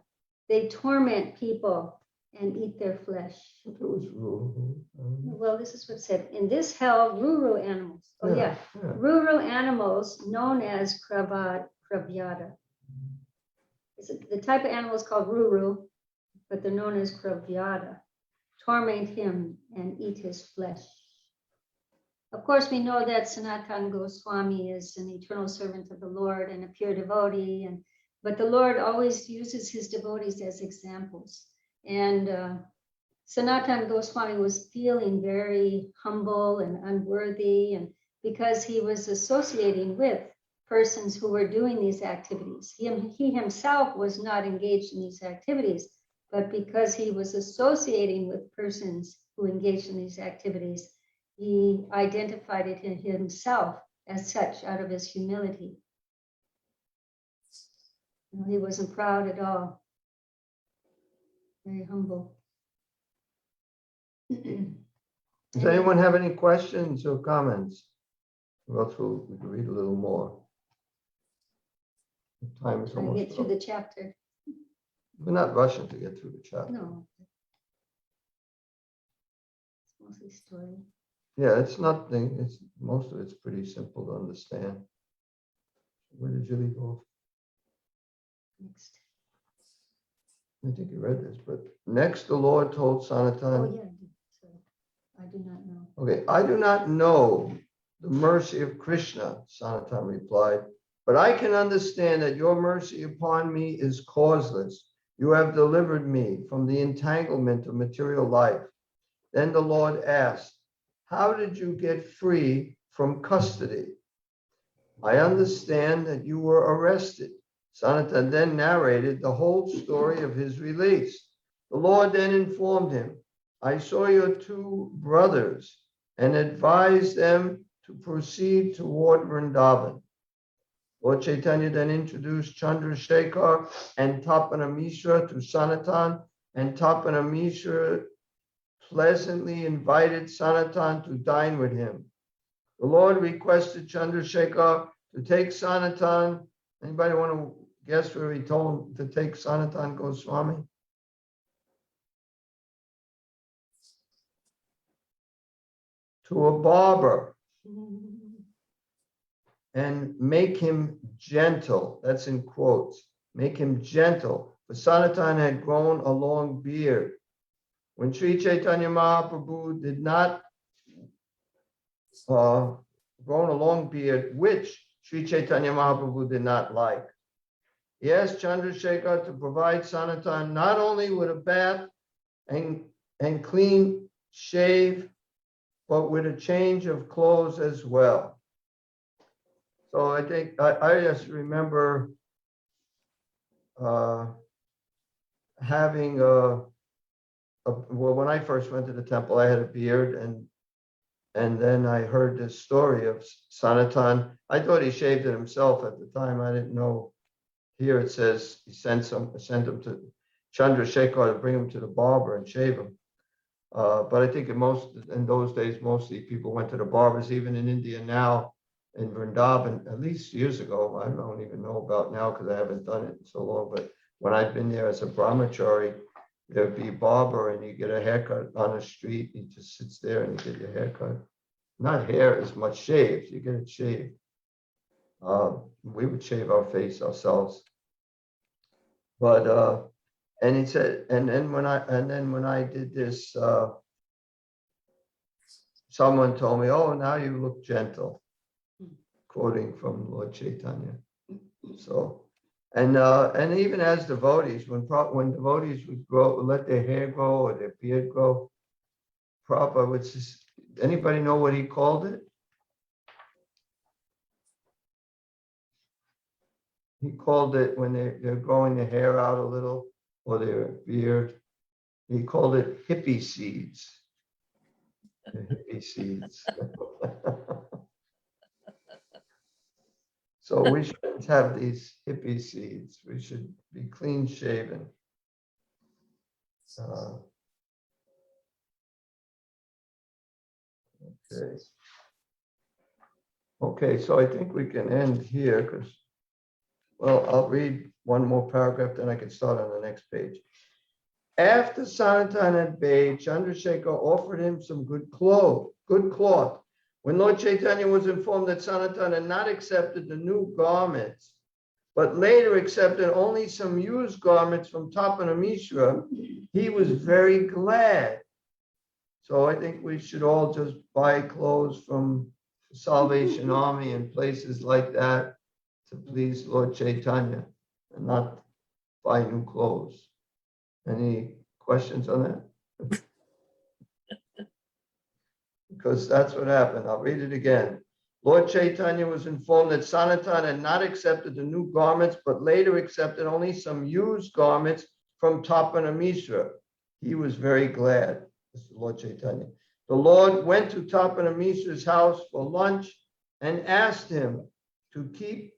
G: they torment people and eat their flesh. Well, this is what it said. In this hell, Ruru animals, Ruru animals known as Kravyada. The type of animal is called Ruru, but they're known as Kravyada. Torment him and eat his flesh. Of course, we know that Sanatana Goswami is an eternal servant of the Lord and a pure devotee, but the Lord always uses his devotees as examples. And Sanatana Goswami was feeling very humble and unworthy, and because he was associating with persons who were doing these activities. He himself was not engaged in these activities, but because he was associating with persons who engaged in these activities, he identified it in himself as such out of his humility. He wasn't proud at all. Very humble.
A: Does anyone have any questions or comments? Or else we can read a little more. The time is
G: Trying to
A: almost
G: get through
A: up.
G: the chapter.
A: We're not rushing to get through the chapter.
G: No. It's mostly story.
A: Yeah, it's nothing. It's most of it's pretty simple to understand. Where did you leave off?
G: Next.
A: I think you read this, but next the Lord told Sanatan.
G: Oh, yeah, I did. So I do not know.
A: Okay, I do not know the mercy of Krishna, Sanatan replied, but I can understand that your mercy upon me is causeless. You have delivered me from the entanglement of material life. Then the Lord asked, how did you get free from custody? I understand that you were arrested. Sanatan then narrated the whole story of his release. The Lord then informed him, I saw your two brothers and advised them to proceed toward Vrindavan. Lord Chaitanya then introduced Chandrasekhar and Tapana Mishra to Sanatan, and Tapana Mishra pleasantly invited Sanatan to dine with him. The Lord requested Chandrasekhar to take Sanatan. Anybody want to guess where he told him to take Sanatan Goswami? To a barber and make him gentle. That's in quotes. Make him gentle. For Sanatan had grown a long beard. When Sri Chaitanya Mahaprabhu did not grown a long beard, which Sri Chaitanya Mahaprabhu did not like, he asked Chandrasekhar to provide Sanatan not only with a bath and clean shave, but with a change of clothes as well. So I think I just remember having well, when I first went to the temple, I had a beard, and then I heard this story of Sanatan. I thought he shaved it himself at the time. I didn't know. Here it says he sent him to Chandrasekhar to bring him to the barber and shave him. But I think in those days, mostly people went to the barbers, even in India now, in Vrindavan, at least years ago. I don't even know about now because I haven't done it in so long. But when I've been there as a brahmachari, there'd be a barber and you get a haircut on the street. He just sits there and you get your haircut. Not hair as much shaved. You get it shaved. We would shave our face ourselves. But and he said, and then when I did this someone told me, "Oh, now you look gentle," quoting from Lord Chaitanya. So, and even as devotees, when devotees would let their hair grow or their beard grow, Prabhupada would just, anybody know what he called it? He called it when they're growing their hair out a little or their beard. He called it hippie seeds. The hippie seeds. So we shouldn't have these hippie seeds. We should be clean shaven. Okay. Okay, so I think we can end here because, well, I'll read one more paragraph, then I can start on the next page. After Sanatan had bathed, Chandrasekhar offered him some good cloth. When Lord Chaitanya was informed that Sanatan had not accepted the new garments, but later accepted only some used garments from Tapana Mishra, he was very glad. So I think we should all just buy clothes from the Salvation Army and places like that to please Lord Chaitanya and not buy new clothes. Any questions on that? Because that's what happened. I'll read it again. Lord Chaitanya was informed that Sanatan had not accepted the new garments, but later accepted only some used garments from Tapana Mishra. He was very glad. This is Lord Chaitanya. The Lord went to Tapana Mishra's house for lunch and asked him to keep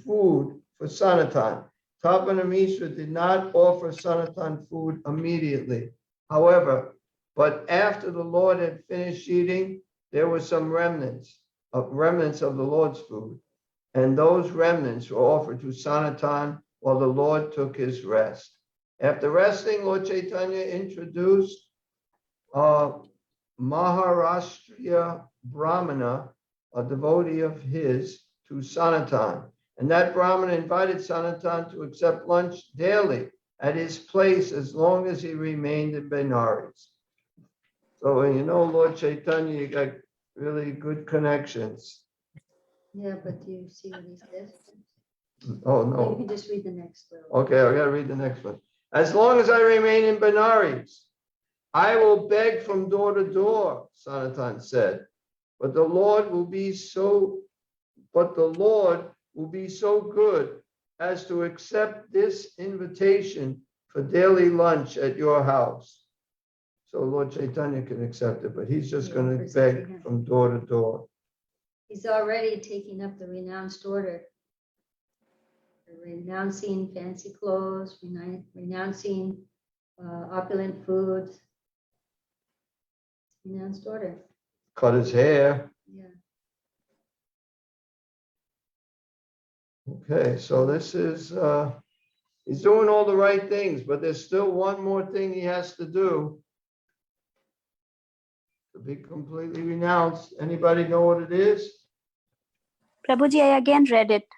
A: food for Sanatan. Tapana Mishra did not offer Sanatan food immediately. However, but after the Lord had finished eating, there were some remnants of the Lord's food, and those remnants were offered to Sanatan while the Lord took his rest. After resting, Lord Chaitanya introduced Maharashtriya Brahmana, a devotee of his, to Sanatan. And that Brahmana invited Sanatan to accept lunch daily at his place as long as he remained in Benares. So, you know, Lord Chaitanya, you got really good connections.
G: Yeah, but do you see what he says?
A: Oh,
G: You
A: no.
G: can just read the next one.
A: Okay, I got to read the next one. As long as I remain in Benares, I will beg from door to door, Sanatan said. But the Lord will be so good as to accept this invitation for daily lunch at your house. So Lord Chaitanya can accept it, but he's just going to beg from door to door.
G: He's already taking up the renounced order. Renouncing fancy clothes, renouncing opulent foods. Renounced order.
A: Cut his hair.
G: Yeah.
A: Okay, so this is, he's doing all the right things, but there's still one more thing he has to do to be completely renounced. Anybody know what it is?
F: Prabhuji, I again read it.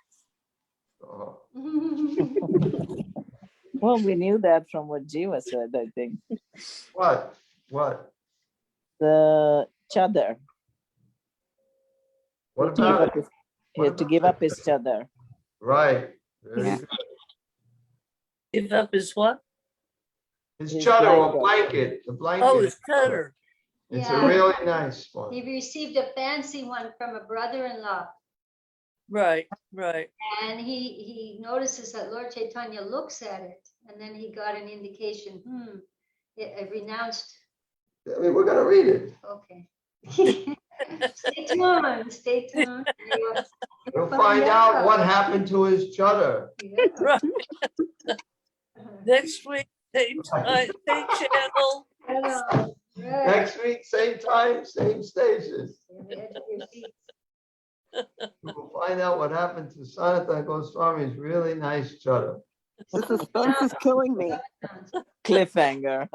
C: Well, we knew that from what Jiva said, I think.
A: What?
C: The chadar.
A: What about it?
C: He had to give up his chadar.
A: Right. Very
C: Yeah.
A: good.
E: Give up his what?
A: His
C: His
A: chadar or
C: blanket.
A: blanket. The blanket.
E: Oh, his cutter.
A: It's
G: Yeah.
A: a really nice one.
G: He received a fancy one from a brother-in-law.
E: Right.
G: And he notices that Lord Chaitanya looks at it, and then he got an indication, it renounced.
A: I mean, we're going to read it.
G: Okay. Stay tuned.
A: We'll find out what happened to his chadar.
G: Yeah.
E: Right. Next week, same time, same channel.
G: Hello. Right.
A: Next week, same time, same station. We'll find out what happened to Sanatan Goswami's really nice chadar.
I: The suspense is killing me.
C: Cliffhanger.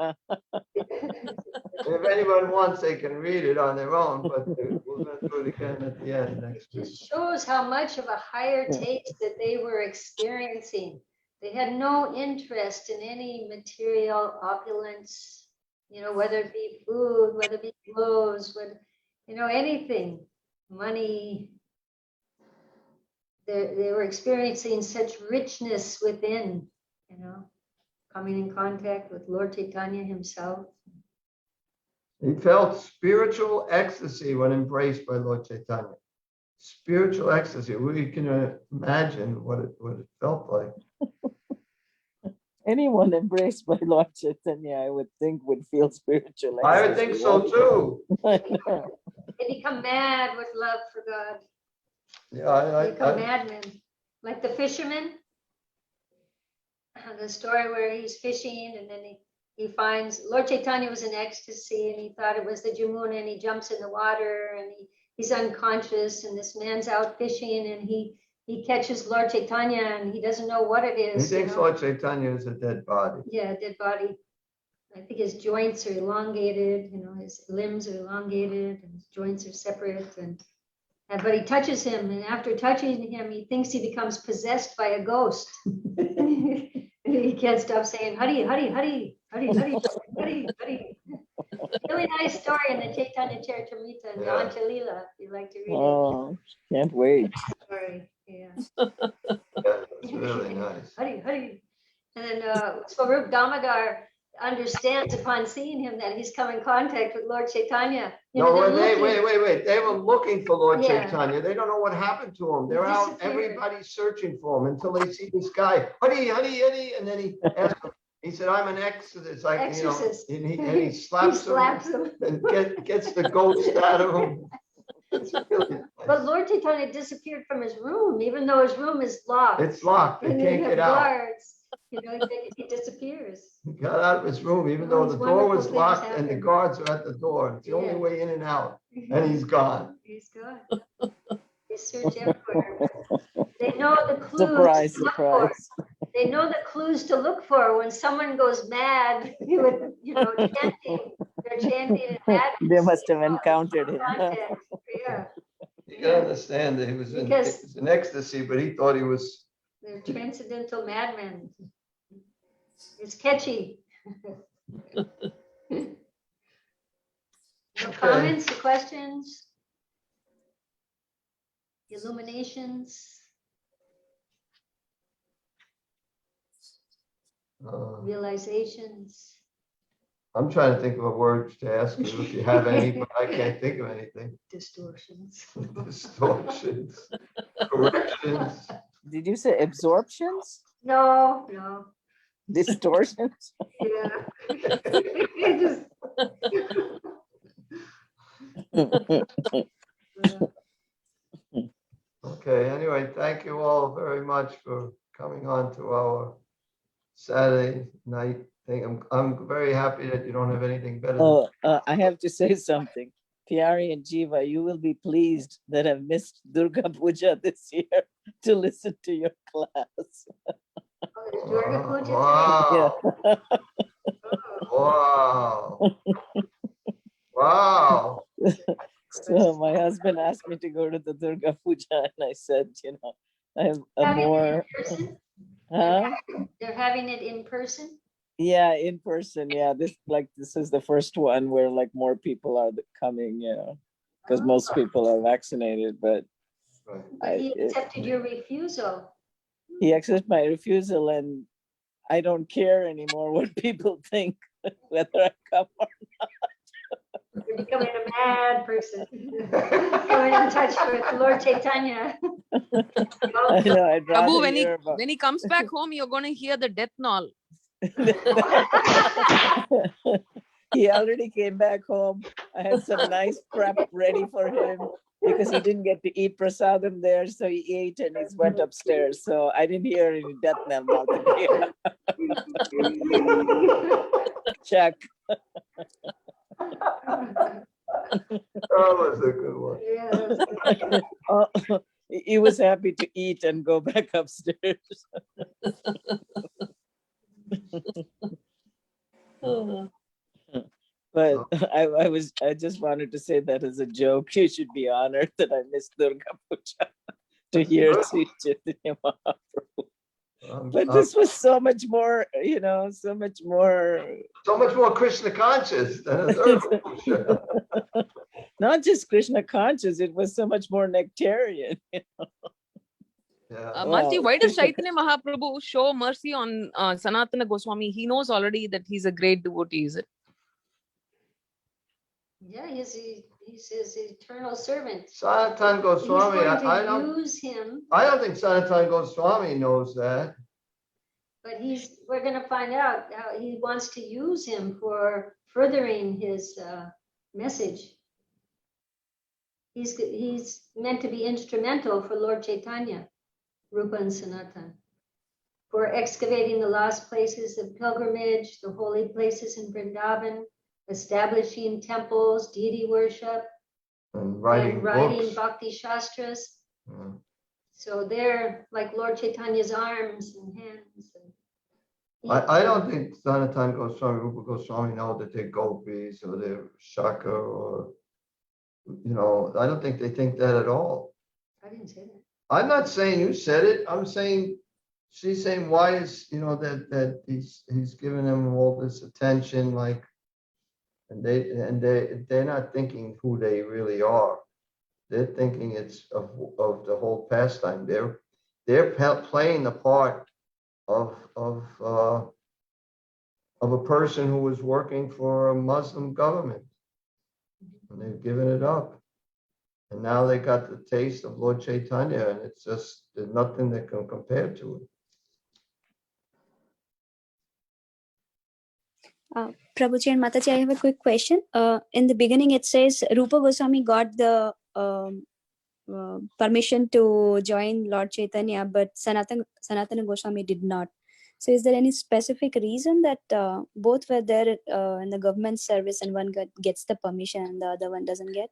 A: If anyone wants, they can read it on their own, but we're going to do it again at the end next week.
G: It just shows how much of a higher taste that they were experiencing. They had no interest in any material opulence, You know, whether it be food, whether it be clothes, whether, you know, anything, money. They were experiencing such richness within, you know, coming in contact with Lord Chaitanya himself.
A: He felt spiritual ecstasy when embraced by Lord Chaitanya. Spiritual ecstasy. We can imagine what it felt like.
C: Anyone embraced by Lord Chaitanya, I would think, would feel spiritual.
A: I would think so too.
C: I know.
G: They become mad with love for God.
A: Yeah,
G: They become madmen. Like the fisherman. The story where he's fishing and then he finds Lord Chaitanya was in ecstasy and he thought it was the Jamuna, and he jumps in the water and he's unconscious, and this man's out fishing and he catches Lord Chaitanya and he doesn't know what it is.
A: He thinks Lord Chaitanya is a dead body.
G: Yeah, a dead body. I think his joints are elongated, you know, his limbs are elongated and his joints are separate, but he touches him, and after touching him, he thinks he becomes possessed by a ghost. He can't stop saying, Hari, Hari, Hari, Hari, Hari, Hari, Hari. Really nice story in the Chaitanya Charitamrita and the Anjalila, if you'd like to read it.
C: Oh, can't wait.
G: Sorry, yeah.
A: It's really nice.
G: Hari, Hari. And then Swarup Damodar understands upon seeing him that he's come in contact with Lord Chaitanya. You know,
A: Wait. They were looking for Lord
G: Yeah.
A: Chaitanya. They don't know what happened to him. They're out,
G: disappeared.
A: everybody's searching for him until they see this guy. Hari, Hari, Hari. And then he asked him, he said, I'm an exorcist. Like,
G: Exorcist.
A: You know, and he slaps him and gets the ghost out of him. It's really nice.
G: But Lord Chaitanya disappeared from his room, even though his room is locked.
A: It's locked. They
G: And
A: can't
G: have
A: get out.
G: guards. You know, he disappears.
A: He got out of his room, even though the door was locked and the guards are at the door. It's the only way in and out. And he's gone.
G: He's gone. They search everywhere. They know the clues.
C: Surprise,
G: to look for.
C: surprise.
G: They know the clues to look for when someone goes mad. With, you know, chanting. They're chanting and
C: They must have encountered him.
G: Yeah.
A: You can understand that he was in ecstasy, but he thought he was.
G: They're transcendental madmen. It's catchy. No comments, questions, illuminations, realizations.
A: I'm trying to think of a word to ask you if you have any, but I can't think of anything.
G: Distortions.
A: Distortions. Corrections.
C: Did you say absorptions?
G: No.
C: Distortions?
G: Yeah.
A: Okay, anyway, thank you all very much for coming on to our Saturday night thing. I'm very happy that you don't have anything better.
C: Oh, I have to say something. Pyari and Jiva, you will be pleased that I've missed Durga Puja this year to listen to your class.
G: Durga Puja.
A: Wow.
C: Yeah.
A: Wow. Wow.
C: So my husband asked me to go to the Durga Puja, and I said, you know, I have a more. Huh?
G: They're having it in person.
C: Yeah, in person. Yeah, this is the first one where like more people are coming, you know, because most people are vaccinated. But
G: he accepted your refusal.
C: He accepted my refusal, and I don't care anymore what people think, whether I come or not.
G: You're becoming a mad person. Coming in touch with Lord Chaitanya.
C: I know. I'd rather
D: Prabhu, when he comes back home, you're going to hear the death knell.
C: He already came back home. I had some nice prep ready for him because he didn't get to eat prasadam there, so he ate and he went upstairs. So I didn't hear any death knell today. Check.
A: That was a good one.
G: Yeah,
C: Oh, he was happy to eat and go back upstairs. But I just wanted to say that as a joke. You should be honored that I missed Durga Puja to hear Sri Chaitanya Mahaprabhu. But this was so much more, so much more.
A: So much more Krishna conscious than a third Purusha.
C: Not just Krishna conscious, it was so much more nectarian.
A: Yeah.
D: Mataji,
C: Wow.
D: why does Chaitanya Mahaprabhu show mercy on Sanatana Goswami? He knows already that he's a great devotee, is it?
G: Yeah, he's his eternal servant.
A: Sanatana Goswami,
G: He's
A: I
G: going to
A: don't
G: use him,
A: I don't think Sanatana Goswami knows that.
G: but we're going to find out how he wants to use him for furthering his message. He's meant to be instrumental for Lord Chaitanya, Rupa and Sanatan, for excavating the lost places of pilgrimage, the holy places in Vrindavan, establishing temples, deity worship,
A: And writing books.
G: Bhakti Shastras.
A: Yeah.
G: So they're like Lord Chaitanya's arms and hands.
A: I don't think Sanatana Goswami, Rupa Goswami know that they're gopis or they're Shaka or, I don't think they think that at all.
G: I didn't say that.
A: I'm not saying you said it. I'm saying, she's saying why is, that he's giving them all this attention, like, and they're not thinking who they really are. They're thinking it's of the whole pastime. They're playing the part of a person who was working for a Muslim government, and they've given it up. And now they got the taste of Lord Chaitanya, and it's just, there's nothing that can compare to it.
F: Prabhuji and Mataji, I have a quick question. In the beginning, it says Rupa Goswami got the permission to join Lord Chaitanya, but Sanatana Goswami did not. So is there any specific reason that both were there in the government service and one gets the permission and the other one doesn't get?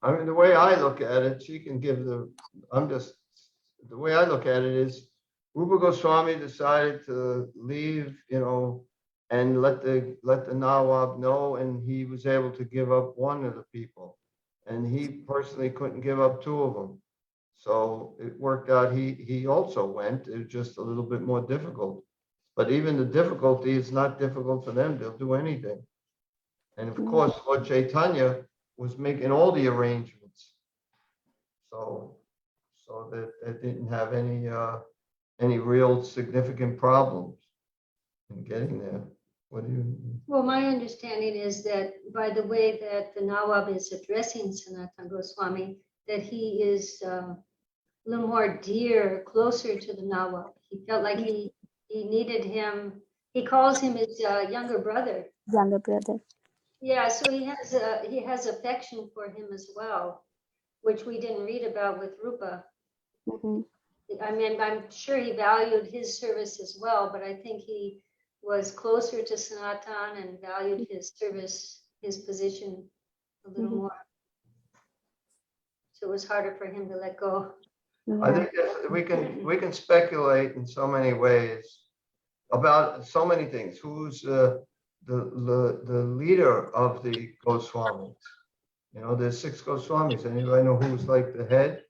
A: I mean, the way I look at it, she can give the way I look at it is Rupa Goswami decided to leave, and let the Nawab know, and he was able to give up one of the people. And he personally couldn't give up two of them. So it worked out. He also went. It was just a little bit more difficult. But even the difficulty is not difficult for them. They'll do anything. And of course, Lord Chaitanya was making all the arrangements. So that it didn't have any real significant problems in getting there.
G: Well, my understanding is that by the way that the Nawab is addressing Sanatana Goswami, that he is a little more dear, closer to the Nawab. He felt like he needed him. He calls him his younger brother.
F: Younger brother.
G: Yeah, so he has affection for him as well, which we didn't read about with Rupa.
F: Mm-hmm.
G: I mean, I'm sure he valued his service as well, but I think he was closer to Sanatan and valued his service, his position a little more. So it was harder for him to let go.
A: I think we can speculate in so many ways about so many things. Who's the leader of the Goswamis? There's 6 Goswamis. Anybody know who's like the head?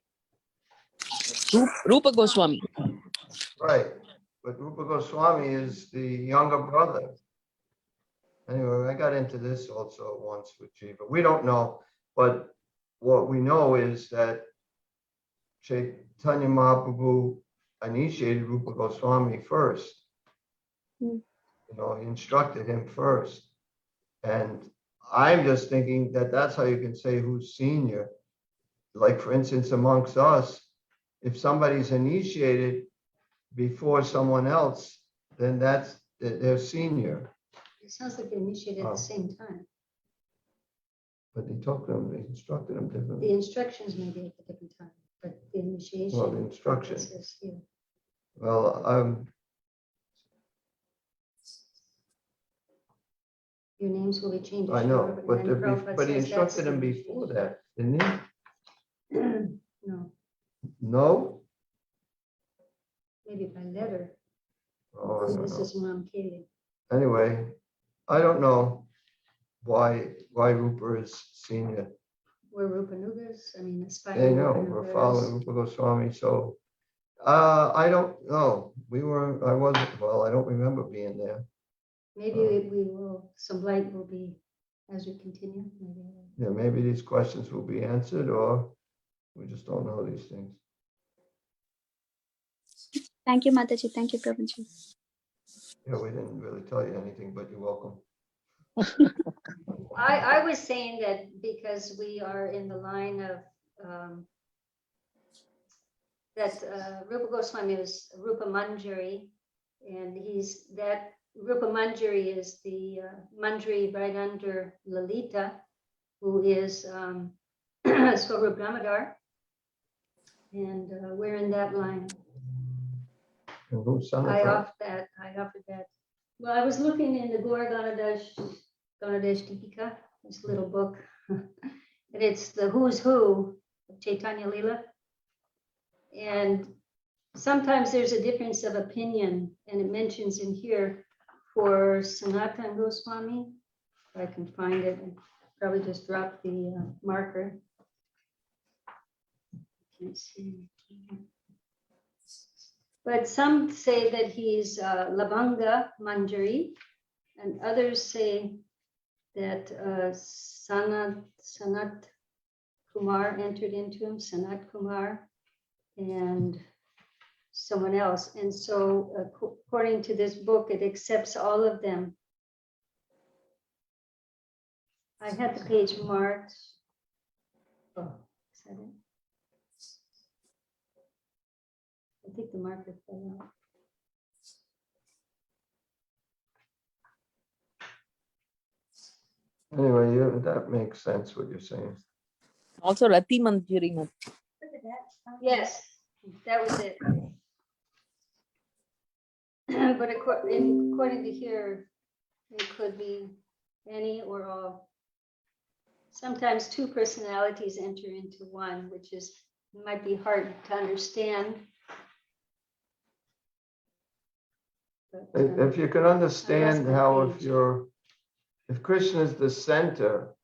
D: Rupa Goswami.
A: Right. But Rupa Goswami is the younger brother. Anyway, I got into this also once with Jiva. We don't know, but what we know is that Chaitanya Mahaprabhu initiated Rupa Goswami first. He instructed him first. And I'm just thinking that that's how you can say who's senior. Like, for instance, amongst us, if somebody's initiated before someone else, then they're senior.
G: It sounds like they initiated at the same time.
A: But they instructed them differently.
G: The instructions may be at a different time, but the initiation.
A: Well, the instruction.
G: Process, yeah.
A: Well,
G: Your names will be changed.
A: I know, but he instructed them before that, didn't he?
G: No,
A: No?
G: maybe by letter.
A: Oh, I don't
G: This
A: know.
G: is Mom Kaylee.
A: Anyway, I don't know why Rupa is senior.
G: We're Rupanugas. I mean,
A: They know we're following Rupa Goswami, so I don't know. I wasn't, well, I don't remember being there.
G: Maybe we will, some light will be as we continue. Maybe.
A: Yeah, maybe these questions will be answered, or we just don't know these things.
F: Thank you, Mataji. Thank you, Prabhuji.
A: Yeah, we didn't really tell you anything, but you're welcome.
G: I was saying that because we are in the line of Rupa Goswami is Rupa Manjari, and Rupa Manjari is the Manjari right under Lalita, who is Swarup Damodar, and we're in that line.
A: And who's son
G: I
A: of
G: offered that. Well, I was looking in the Gaur Ganadash Deepika, this little book, and it's the who's who of Chaitanya Lila. And sometimes there's a difference of opinion, and it mentions in here for Sanatana Goswami. If I can find it, I probably just dropped the marker. Can't see. But some say that he's Labanga Manjari, and others say that Sanat Kumar entered into him, Sanat Kumar, and someone else. And so according to this book, it accepts all of them. I had the page marked. Oh, is that it? I think the marker fell out.
A: Anyway, that makes sense what you're saying.
D: Also, Rati Manjari.
G: Yes, that was it. But according to here, it could be any or all. Sometimes two personalities enter into one, which might be hard to understand. But,
A: If you can understand
G: I lost
A: how
G: my
A: if Krishna is the center,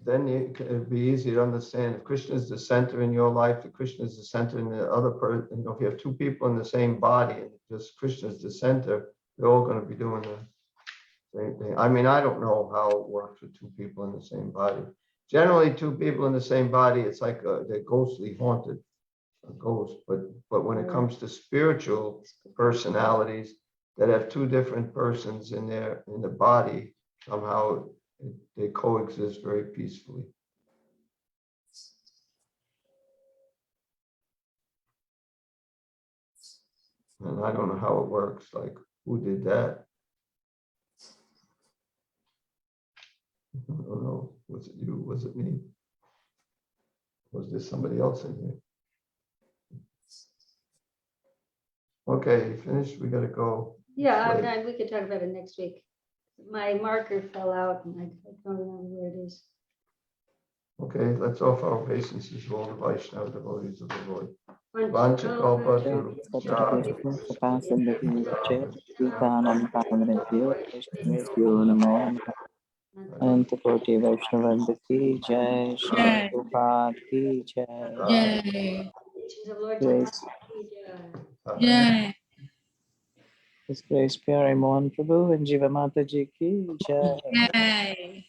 A: then it'd be easy to understand. If Krishna is the center in your life, if Krishna is the center in the other person, if you have two people in the same body and just Krishna is the center, they're all going to be doing the same thing. I mean, I don't know how it works with two people in the same body. Generally, two people in the same body, it's like they're ghostly haunted, a ghost. But when it comes to spiritual personalities that have two different persons in the body, somehow they coexist very peacefully. And I don't know how it works. Like, who did that? I don't know. Was it you? Was it me? Was there somebody else in here? Okay, finished. We got to go.
G: Yeah, we could talk about it next week. My marker fell out and I don't remember where it is.
A: Okay, let's offer our obeisances to all the Vaishnava devotees of the Lord.
C: Antakoti Vaishnava ki jai, Shri Prabhupada ki jai.
H: Yay.
C: Grace,
H: Yay.
C: His Grace Pyari Mohan Prabhu and Jiva Mataji ki jai.
H: Yay.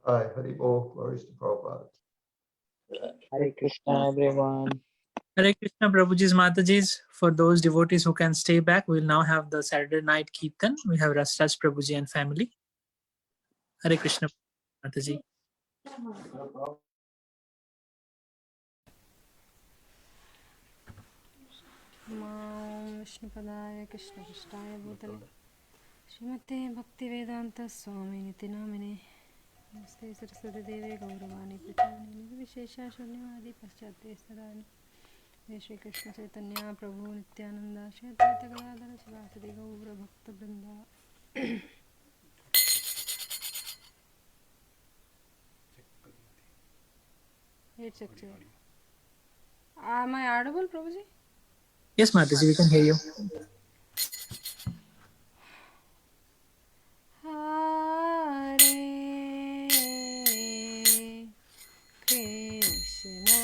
A: Hi, Hari Bol, glories to Prabhupada.
C: Hare Krishna, everyone.
J: Hare Krishna, Prabhuji's, Mataji's. For those devotees who can stay back, we'll now have the Saturday night Kirtan. We have Rasraj Prabhuji and family. Hare Krishna, Mataji.
K: विष्णुपदाय कृष्णकृष्णाय भूतले श्रीमते भक्तिवेदांत स्वामी निति नामिने नमस्ते सरस्वती देवे गौरवाणी प्रचारिणे विशेषा शून्यवादी पश्चात्ते सदानि हे श्री कृष्ण चैतन्य प्रभु नित्यानंद श्री अद्वैत गदाधर शिवासदि गौर भक्त वृंदा. Am I audible, Prabhuji?
J: Yes, Mataji, we can hear you.
K: Hare Krishna,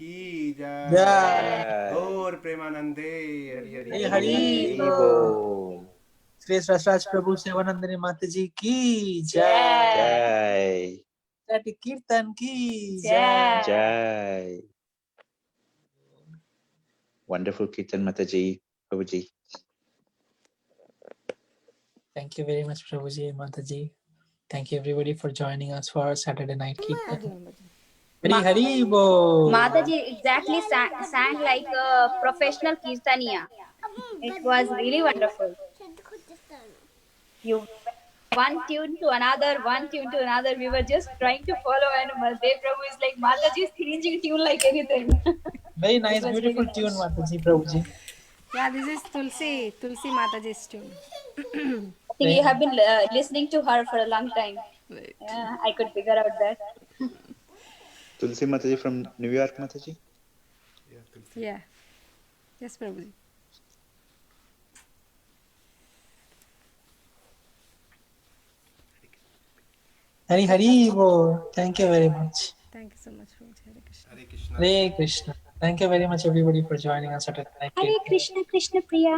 L: की जय
J: जय
L: गौर प्रेमानंदे हरि हरि
J: हरि हरि बोल। श्री रसराज प्रभु सेवानंदनी माता जी की जय।
M: Jai.
J: Jai कीर्तन की जय।
M: Jai. Wonderful Kirtan Mataji, Prabhuji.
J: Thank you very much, Prabhuji and Mataji. Thank you everybody for joining us for our Saturday night Kirtan. Hari Hari Bo.
F: Mataji exactly sang like a professional kirtaniya. It was really wonderful. You one tune to another, one tune to another. We were just trying to follow, and Maldev Prabhu is like, Mataji is changing tune like anything.
J: Very nice, beautiful
F: really
J: tune,
F: nice.
J: Mataji, Prabhuji.
K: Yeah, this is Tulsi Mataji's tune.
F: I think you have been listening to her for a long time.
K: Right.
F: Yeah, I could figure out that.
M: Tulsi Mataji from New York, Mataji.
K: Yeah. Yes, Prabhuji.
J: Hari Hari Bo. Thank you very much.
K: Thank you so much, Prabhuji. Hare Krishna.
L: Hare Krishna.
J: Hare Krishna. Thank you very much, everybody, for joining us Saturday night.
F: Hare Krishna, Krishna Priya.